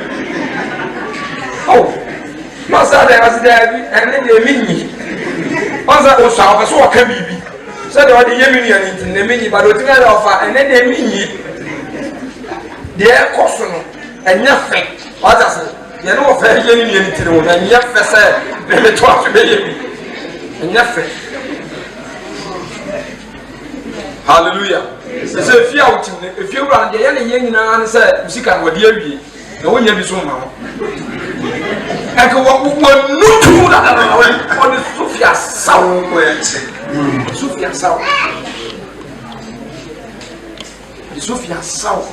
oh, Master, there was there, and then you mean Master was our so can be. So the Yemeni in the mini, but the offer, and then they mean the air caution and nothing. What does it? You know, fair Yemeni to know, and yet, the 12 million and nothing. Hallelujah. So if you run the young and said, Musica, what dear be, no one you be so now. I go what no that on the Sophia sound words. Sophia South. The Sophia South.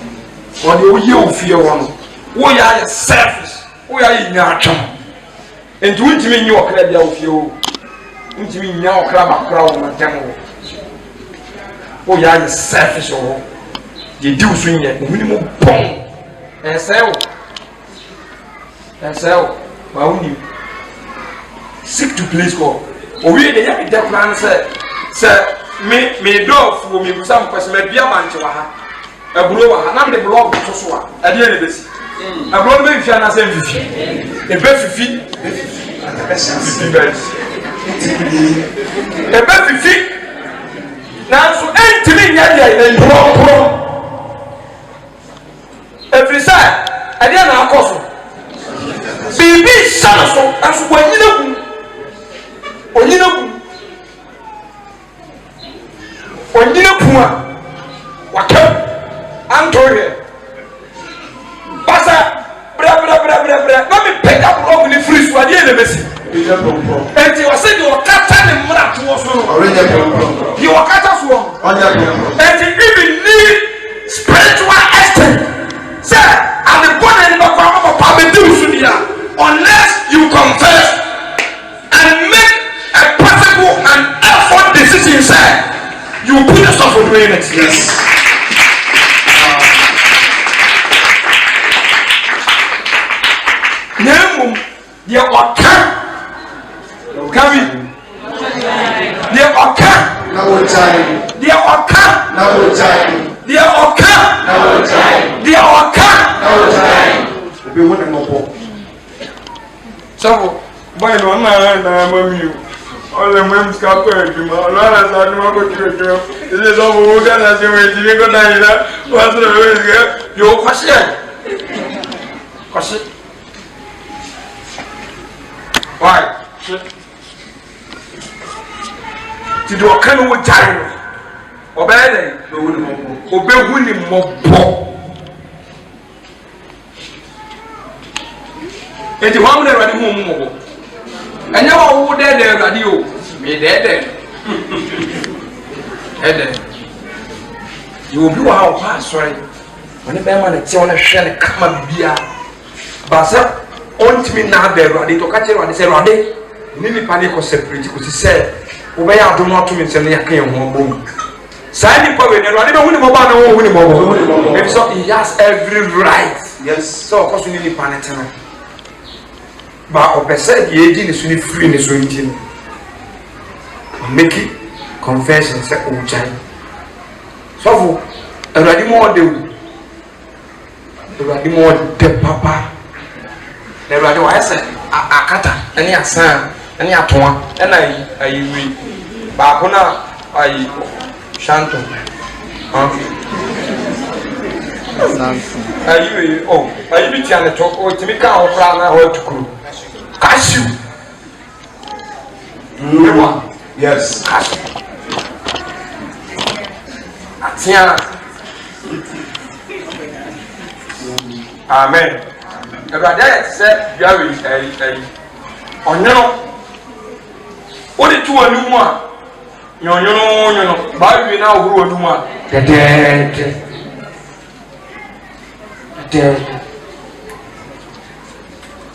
Or the you fear one. We are selfish. We are in your chum. And to which mean your crab of you. Which mean your crab crown and demo. We are selfish or the do swing at minimum pong. And sell. My own seek to please God. We the young plan said, Sir, me dog for me some question, may be a man to a blower, and I'm the blog to Swa, at the end of this. A blow me if you're not saying, a best feet, a best feet. Now, so 8 million, every side, I didn't know how Bibi Sanaso, as when you know. Onina Puma, what Antoria Bassa, bra, let me pick up all the free swadi and the message. enti wɔ sɛ deɛ ɔkata ne mmara toɔ so no deɛ ɔkata soɔ enti even need spiritual extent sɛ adebɔne ne bɛkɔ ama papa bɛdi wo so deɛ unless you confess and make a possible and effort decision say you put yourself for doing it. Yes. Nemu dia okan kawi dia okan na wo chai dia okan na wo chai dia okan na wo chai dia okan na wo chai obi wo na ngopo so boy no na mami all the men ska per juma ala sa ni ma ko tiro ile so wo ga na se we ti ko na ila wa so we ga yo kwashe why ti do kan wo jare no obey hu ni mobbo enti wa mu na radi mu mobbo anya wa wo de radi o me de you bi wa ho pa sorry woni be ma na ti wona hwe ne kama bibia ba se ontimi na be radi to ka che radi se radi ni ni pa ne ko separate ko si se wo be ya do no to me se ne yakan ye ho bom sai ni pa we ne radi be hu ni mo ba na wo hu ni mo bo if so he has every right yes so ko so ni pa ne tena ba opese di eji ni so ni free ni so nti no make it confession say o jai so fu eradi mo de papa eradi wa ese akata eni asan eni atoa ena ayi wi ba ko na ayi shanto ayi wi oh ayi bi tia ne to o timi ka o fra na ho tukuru cashew yes cashew atia amen eradi ayɛ sɛ biawe ayi ɔnyono wode tu w'anim a nyɔnyono baabi na ɔhoro w'anim a dɛdɛɛdɛ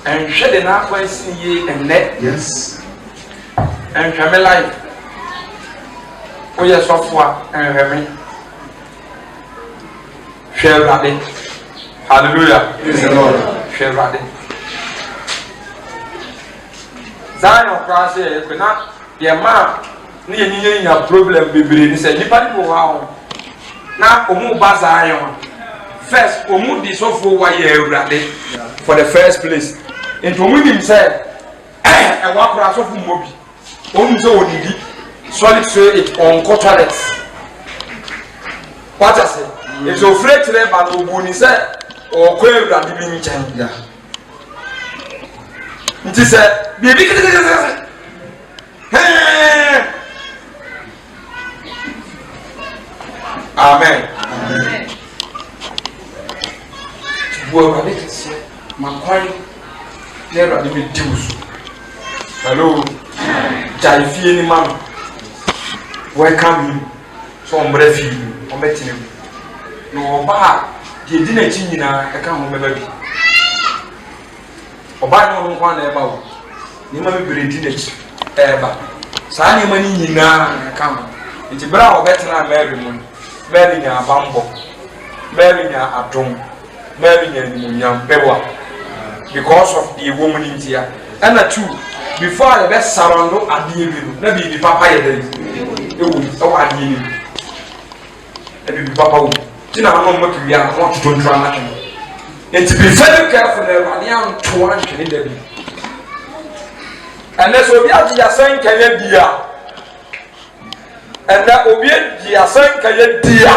ɛnhwɛ de n'afɔ esi yie ɛnɛ yes ɛnhwɛ me life woyɛ sɔfo a ɛnhwɛ me hwɛ Awurade hallelujah praise the Lord hwɛ Awurade Zion koraa sɛ yɛ kɔ na yɛ ma ne yɛ nya problem bebree ne sɛ nipa de wɔ hɔ na ɔmo ba Zion first ɔmo di sɔfo wa yɛ Awurade for the first place nti ɔmo nim sɛ ɛwɔ akora sɔfo mmɔ bi ɔmo nim sɛ ɔdidi solid so it ɔnkɔ toilet wata sɛ nti ofure kyerɛ ba na obu ni sɛ ɔkɔ Awurade bi nkyɛn nti sɛ biribi ketekete amen bu Awurade kɛseɛ makwan na Awurade bi di wo so hello gyae fie ni ma no welcome him so ɔmbrɛ fie ɔmɛtena mu na ɔba a deɛ di n'akyi nyinaa ɛka ho bɛba bi ɔba ne ɔno nkwa na ɛba wo nneɛma bebree di n'akyi ɛɛba saa nneɛma no nyinaa ɛka ho nti berɛ a ɔbɛtena Mary mu no Mary nya abambɔ Mary nya adom Mary nya animuonyam bɛwa because of the woman in here ɛna two before I be surround adeɛ bi no na biribi papa yɛ dɛ ɛwɔ adeɛ ni na biribi papa wo ti na ano mo kiwi a wɔn toto ntura na kɛn nti be very careful na Awurade anto antwene da bi ɛnɛ sɛ obi agye asɛn kɛyɛ di a ɛnɛ obi agye asɛn kɛyɛ di a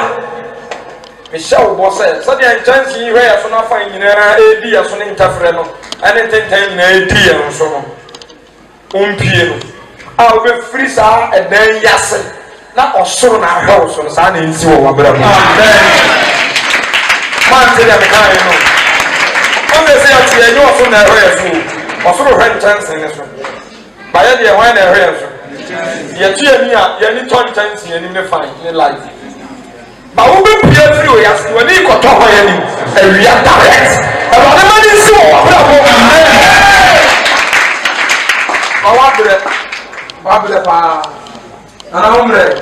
mehyɛ wo bɔ sɛ sɛdeɛ nkyɛnse yi hwɛ yɛ so no afa nyinaa ɛdi yɛ so ne ntafrɛ no ɛne ntenten nyinaa ɛdi yɛ no so no ompie no a wobɛfiri saa ɛdan yase na ɔsoro na ahwɛ wo so no saa na ɛnsi wɔ w'abrɛ mu mante deɛ mekae no ɔmɛ sɛ yɛte ɛnyɛ ɔsoro na ɛhwɛ yɛ so ɔsoro hwɛ nkyɛnse ne so By the way, I hear so. Yet, you turn times in the fine in life. But who be peer through as when you got to him and we are direct. And whatever is so, Babylon, and I'm ready.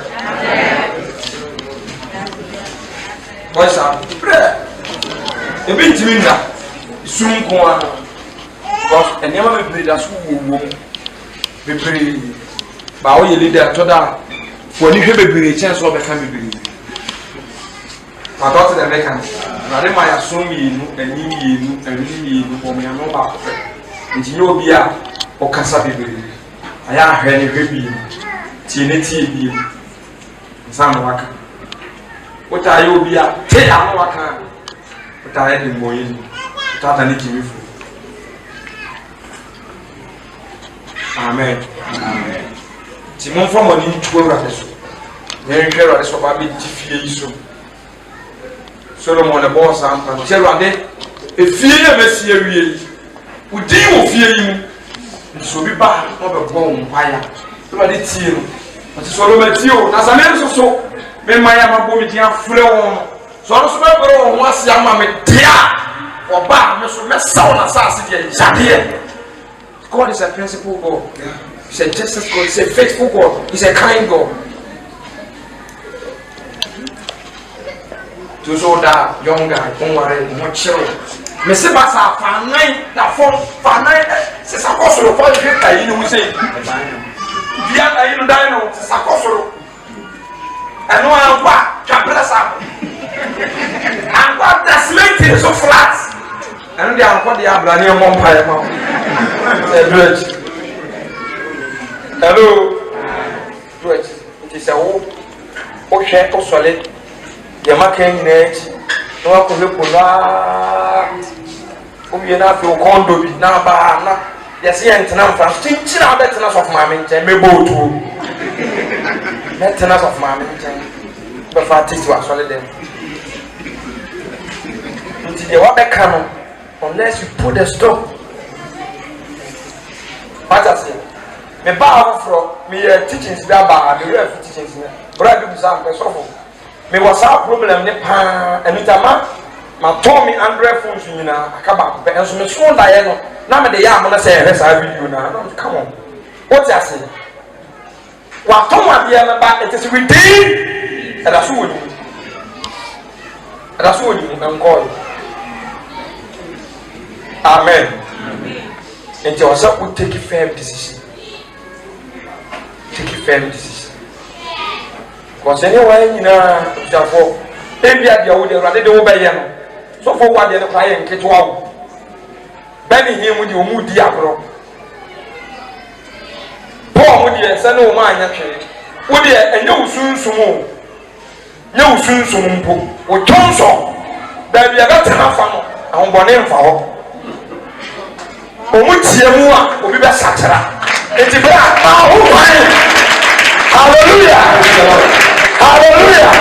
Boys, I'm prayer. A bit to me now. Soon go on. Because and never be that's who be pretty. But all you leader to that when you have a chance of becoming big. My daughter, the mechanic. I didn't my assume you and you for me. I know about it. And you will be a or Casabi. I am heard a baby. Tinity, some work. What are you be a tell worker? But I had been going without any TV food. Amen. Timon from one in 12 very clear as of a bit diffusion. Solomon the boss and Gerard, a fear messier, who deal with fear you, so be bad, not a bone fire. But it's you, but it's all over you. As a man, so, when my amabomity and flow, so I was remember once young mamma, dear, or bad, Mr. Messon, assassin, God is a principle God. He's a justice God. He's a faithful God. He's a kind God. To show that young guy, don't worry, no children. Mr. Bassa, Fanine, that form, Fanine, says a coastal for the great guy, you say. Diana, you dino, says a coastal. And no one what, Capress up. And what the slate is so flat. And they are what they are brand new umpire. Hello, it is a whole share of solid. The marking net, no curricula. We are not your condo with Naba. Yes, the antenna from Stinching out maintenance of my maintain, me boat to maintenance of my maintain. But for this was solid. Until the water cannon, unless you put the stop. What I say? Me bow from me teachings that bar, the real teachings. But I do some person. Me was our problem ne pa enitama ma Tommy Andre phones you na akaba be enso me so dae no na me de ya mo na say ehwe sa video na no come on what you say wa tom ade ya me ba it is within and that's what you and call amen and you also take a firm decision because anyway, you know, therefore, maybe at the old rather than obey him. So for what they're crying, get wow. Benny him with your mood diablo. Poor would you send no mind actually? Would you and no soon sumo? No soon sumo, or Johnson. Baby, I got enough on one name for Omutia will be best satira. It's a black. Hallelujah. Hallelujah!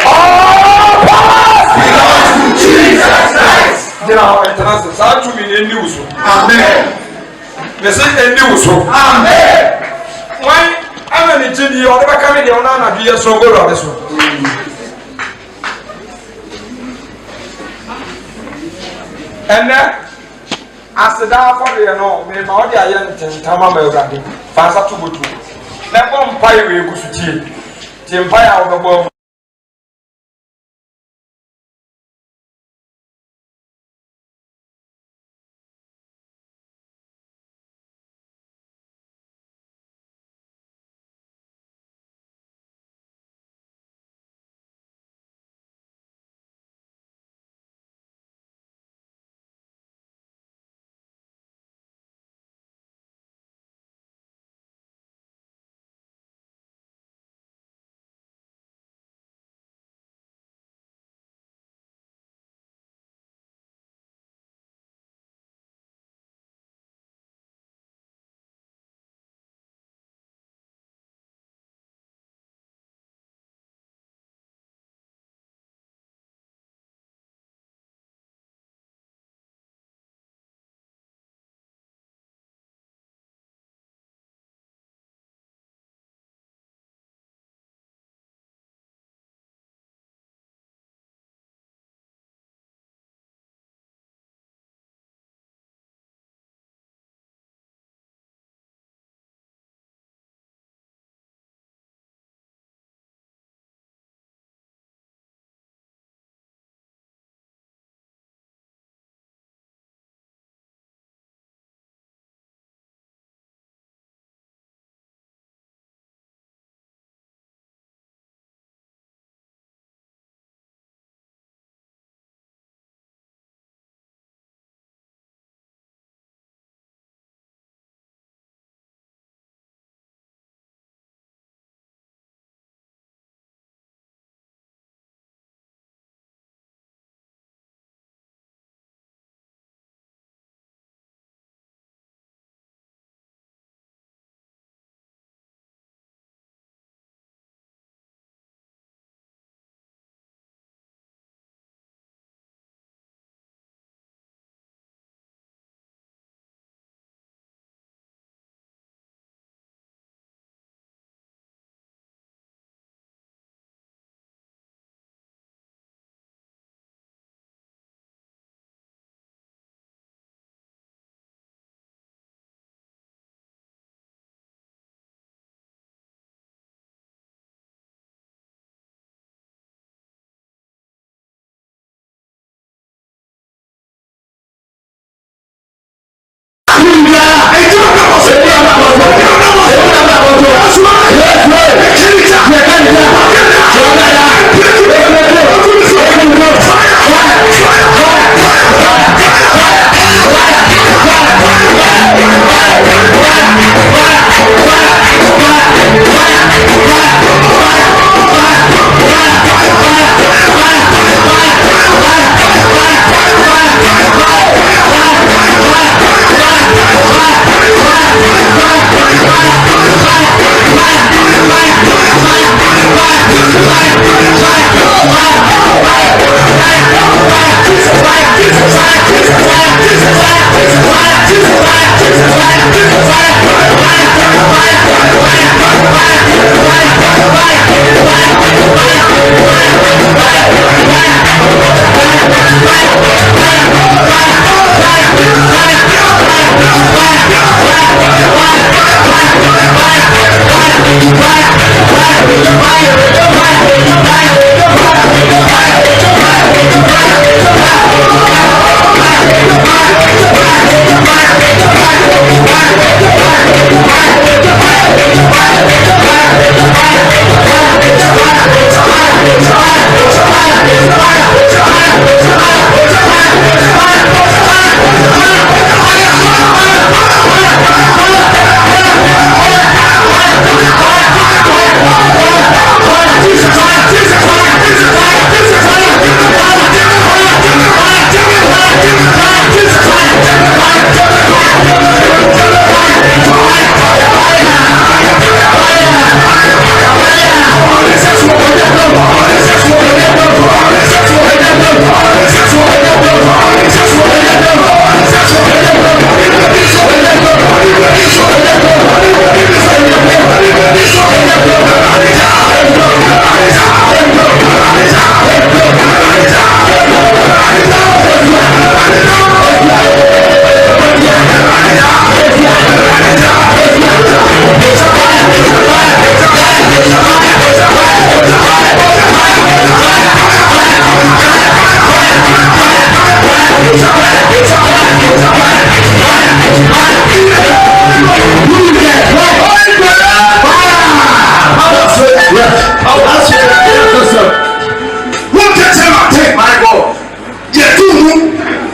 All power belongs to Jesus Christ. Now, it's not to be a news. Amen. They say a news. Amen. Why? I'm an engineer. Or never coming down and be a so good on this one. And then, as the dad for the no, me my audio young Tama Melody, Fasa to go to. Never umpire we go to tea. Empire of the world. Wọ́n kẹ́kẹ́ máa tẹ̀. Yẹ tó mú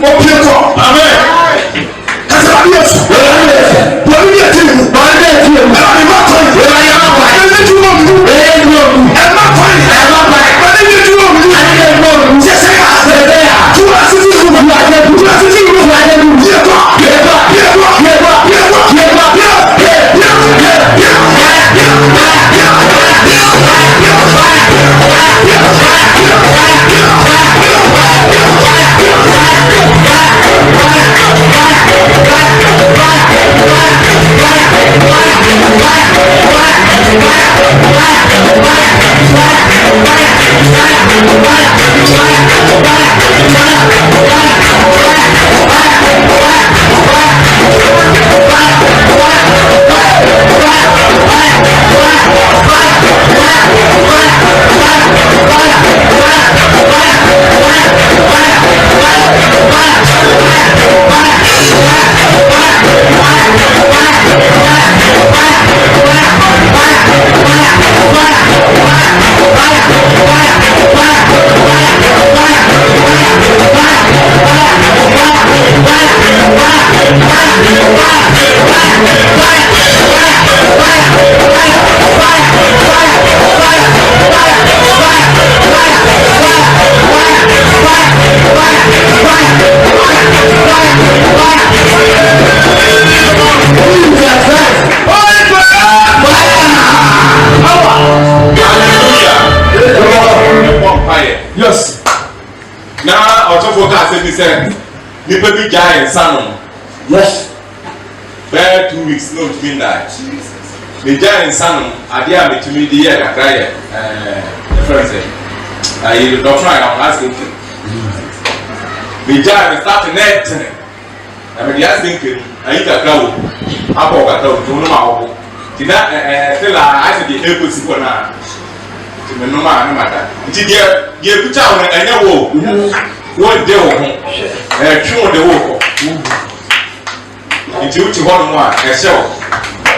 ọ̀pẹ̀ kọ̀. Kásá wà ní ẹ̀sùn. Wọ́n ní ẹ̀tí mu. Ẹ̀rọ ni má kọ́ yìí. Ẹ̀mí ju wọ́n mu. Ẹ̀má kọ́ yìí. Ẹ̀mí ju wọ́n mu. Jẹ́sẹ̀ yà. Júwà sí ti wù. Júwà sí ti wù. Yẹ kọ́. Yes. Now, our top focus is the baby giant son. Yes. Bare 2 weeks, no, to mean that. The giant son, I dare me to me the year that I difference. I don't try, I'm asking. The giant started net. I mean, asking, I eat a crowd. I bought a crowd to know. Did that still I said the help is for now. To the normal matter. Did you put out an hour? What day or true the walk? Into which one more, a show.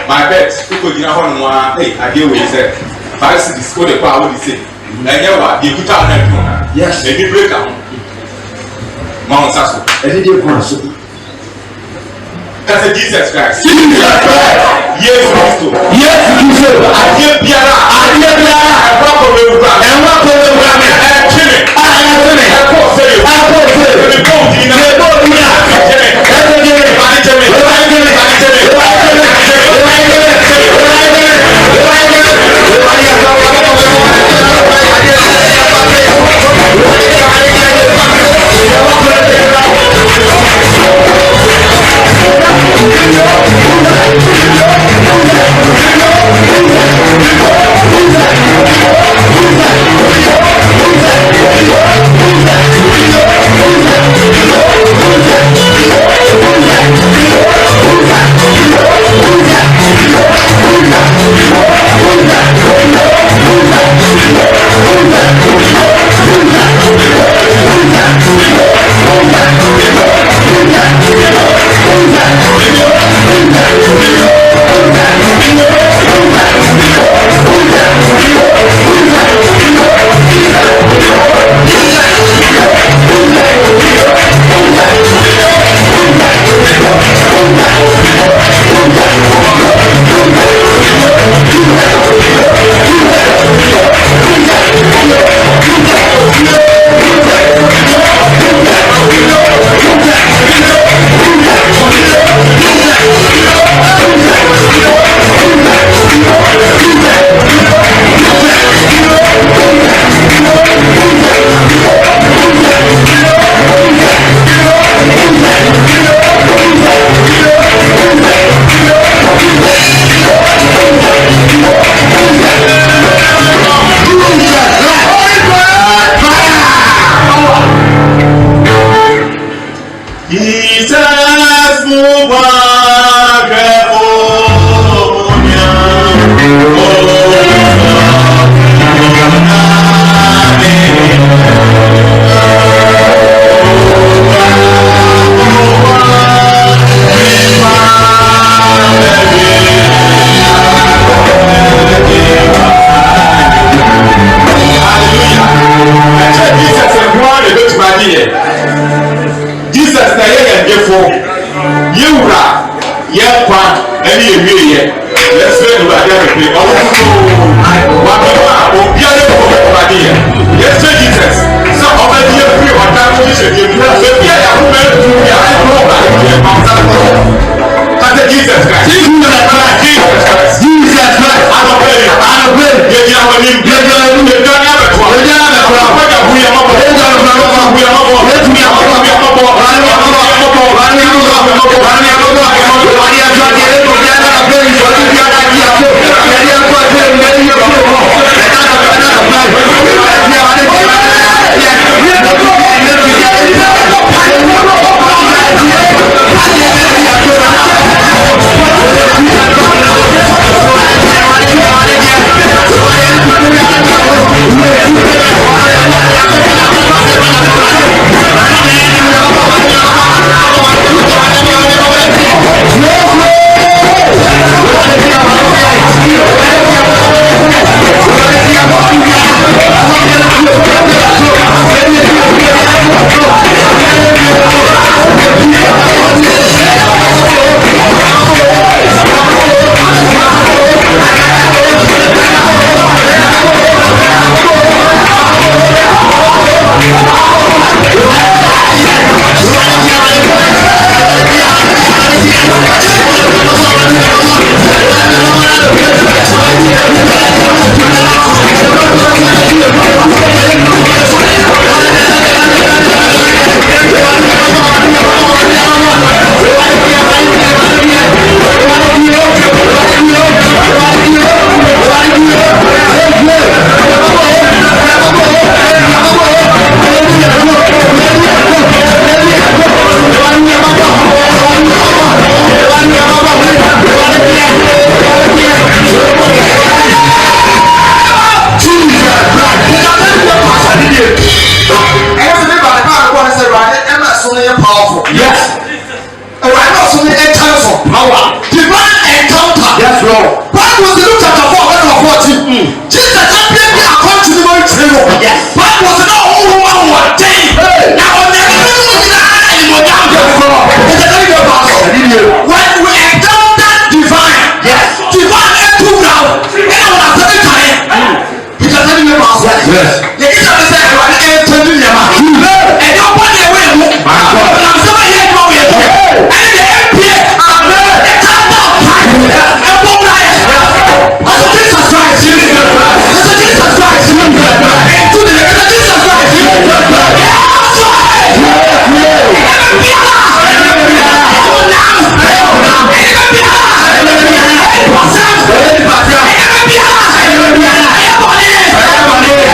My bet, people did not want one. Hey, I deal with it. If I see this code, what would you say? I never, you put out that one. Yes, maybe break out. Mount Sasso, and you want to. That's a Jesus Christ. Jesus Christ. Yes, Christo. Yes, Jesus. I hear Piara. I hear Piara. I walk over the ground. I walk over the ground. I am chilling. I am chilling. I can't say you. I can't say you. The bomb, you know. The bomb, you know. I'm chilling. I'm chilling. I'm chilling. I'm chilling. I'm chilling. I'm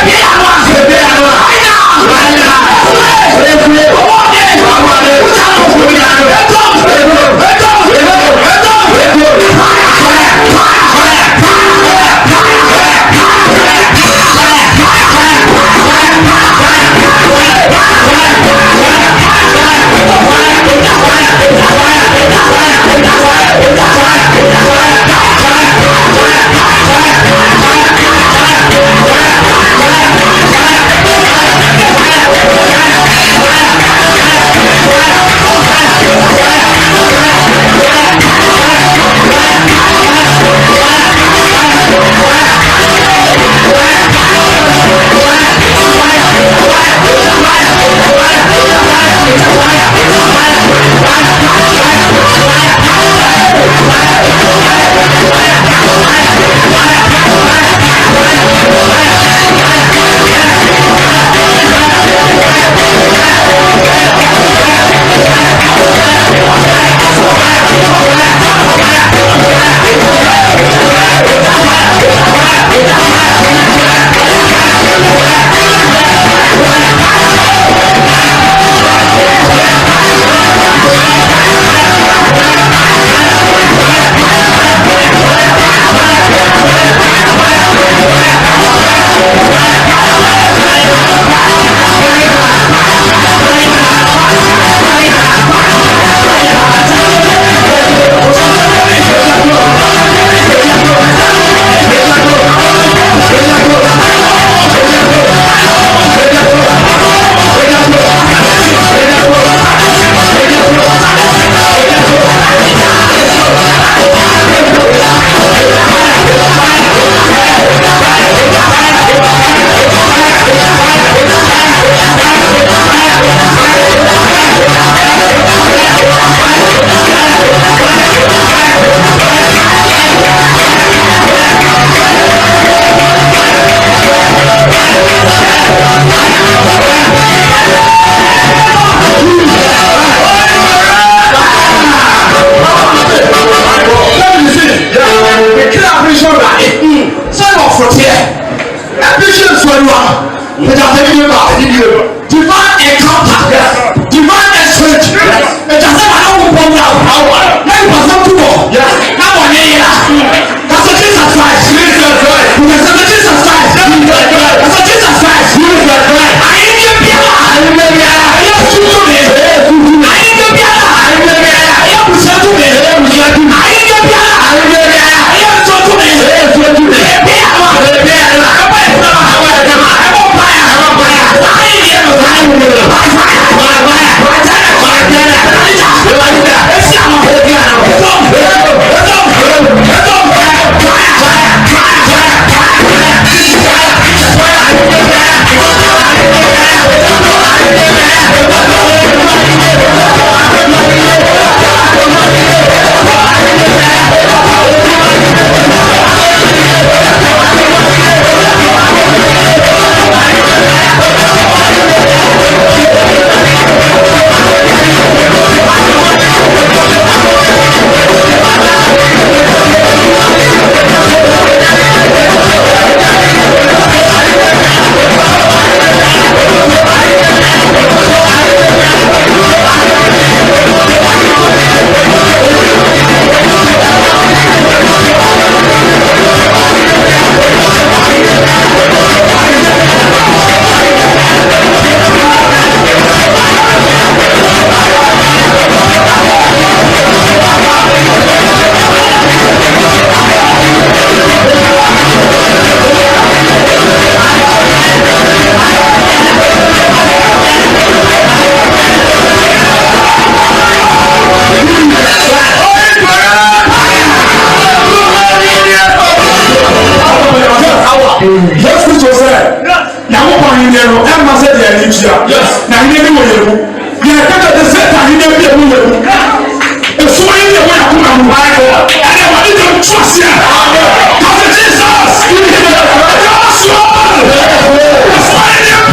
Yeah. Ephesians 21. Divine encounter, divine exchange. It doesn't matter who comes out. Let me pass on to God. Now on here, that's a Jesus Christ. That's a Jesus Christ. That's a Jesus Christ. I ain't your piano. I am to me. I ain't your piano. I am to me. I ain't your piano. I am to me. Yes, which was said. Now, what are you there? And I said, yes. Now, you never will. You have got the set time, you never will. If so, you know where I come from, and I want you to trust you. Because it is us. That's why you're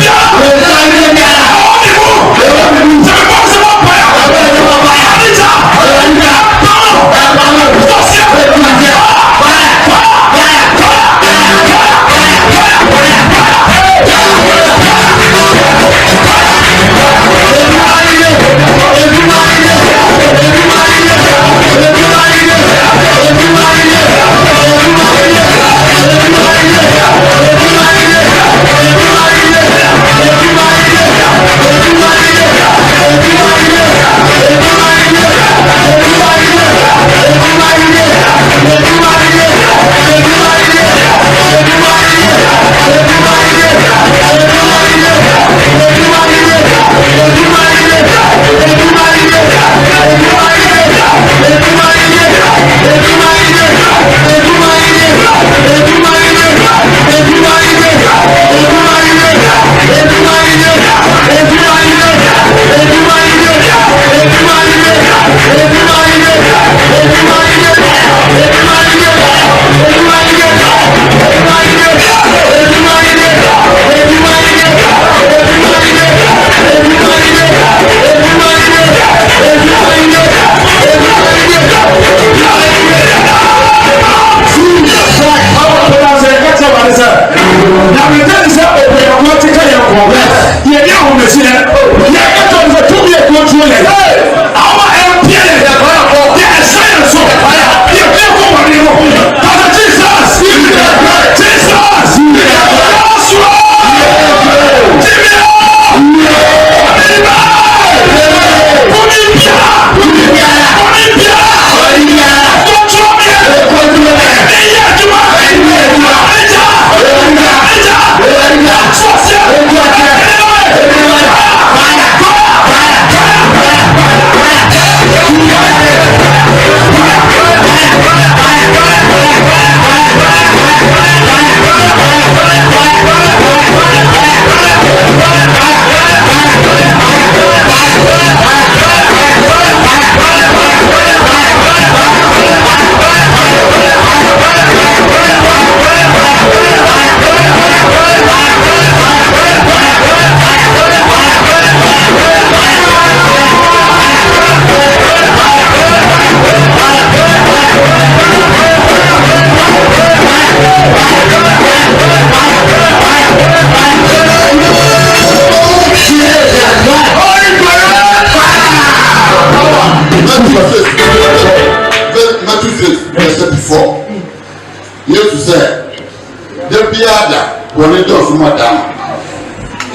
dada wɔne dɔɔso mu ada no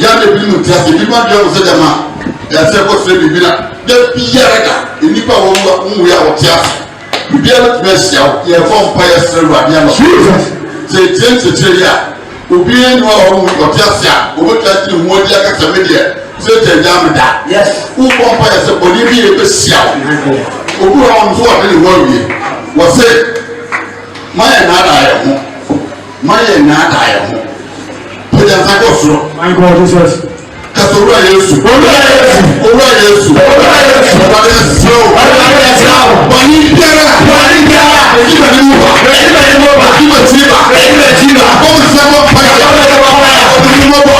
yɛade bi mu ntiase bi ma deɛ wo sɛ gyama yɛsɛ kɔsrɛ biribi na da biara da nnipa a wɔwuɛ a wɔte ase biribiara bɛtumi ahyia wo yɛfɔ mpa yɛsrɛ awurade ama sɛ ɛtie nkyɛkyerɛ yi a obiara nni hɔ a ɔte ase a wɔbɛtumi agyene ho adi akasa me deɛ sɛ gyagya me da wobɔ mpa yɛ sɛ bɔne bi yɛbɛhyia wo obi hɔ nso wɔde ne ho awie wɔ se ma yɛ naadaa yɛ ho ma yɛ naadaa yɛ ho pagya nsa kɔ soro kasa owura yesu owura yesu ɔbade nsirɛ wo bɔne biara ɛkiba ne mu ba ɛkiba tiri ba akɔmsɛ bɔ mpaeɛ ɔbɛni mɔbɔ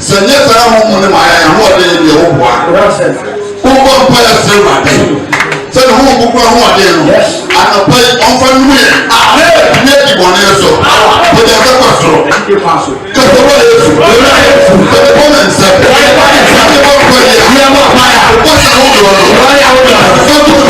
sɛ nyɛ saa ho mu ne ma ayɛ ho ɔde deɛ wo boa wobɔ mpa yɛ sɛ wurade sɛ ne ho kokora ho ɔde no anɔpa yi ɔmfa no mu yɛ ne adi bɔne so wode sɛ kɔ soro kɛsɛ wɔ yesu sɛde bɔ ne nsɛ sɛde bɔ mpa yɛ wobɔ sɛ ho dorɔ no sɔdu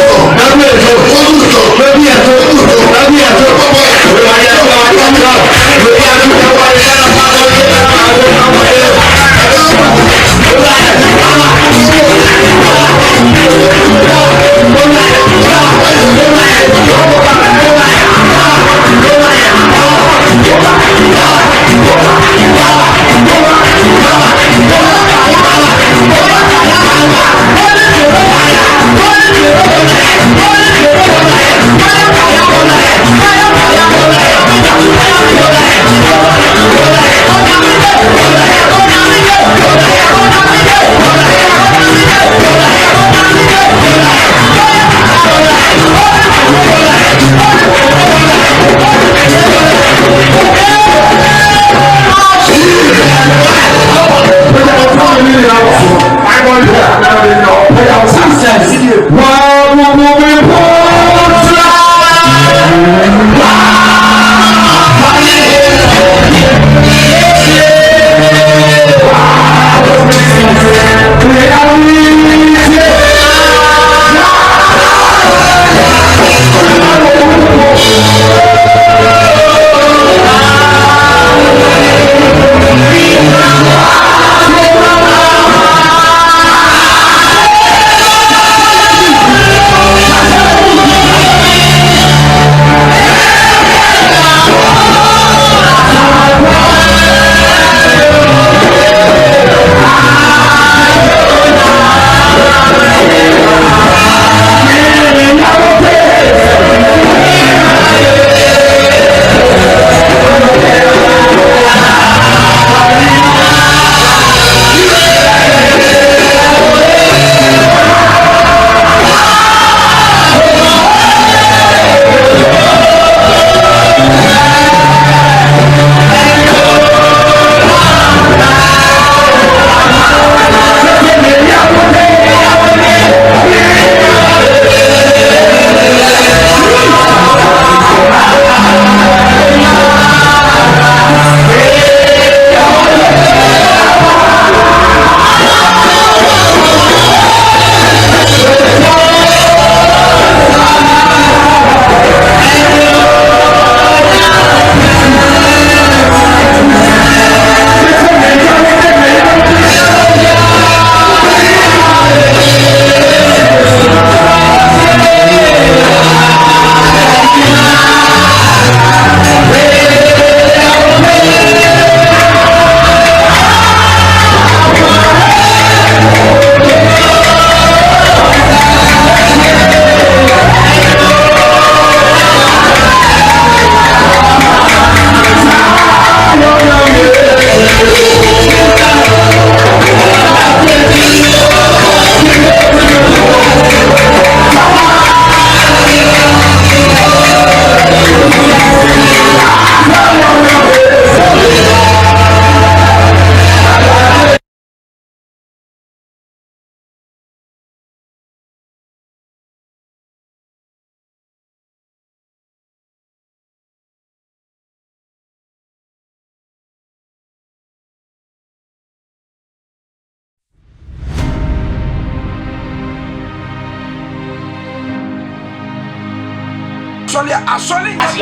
asɔle asɔle Asi.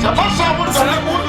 Sɛ fa sa mo dɔre mo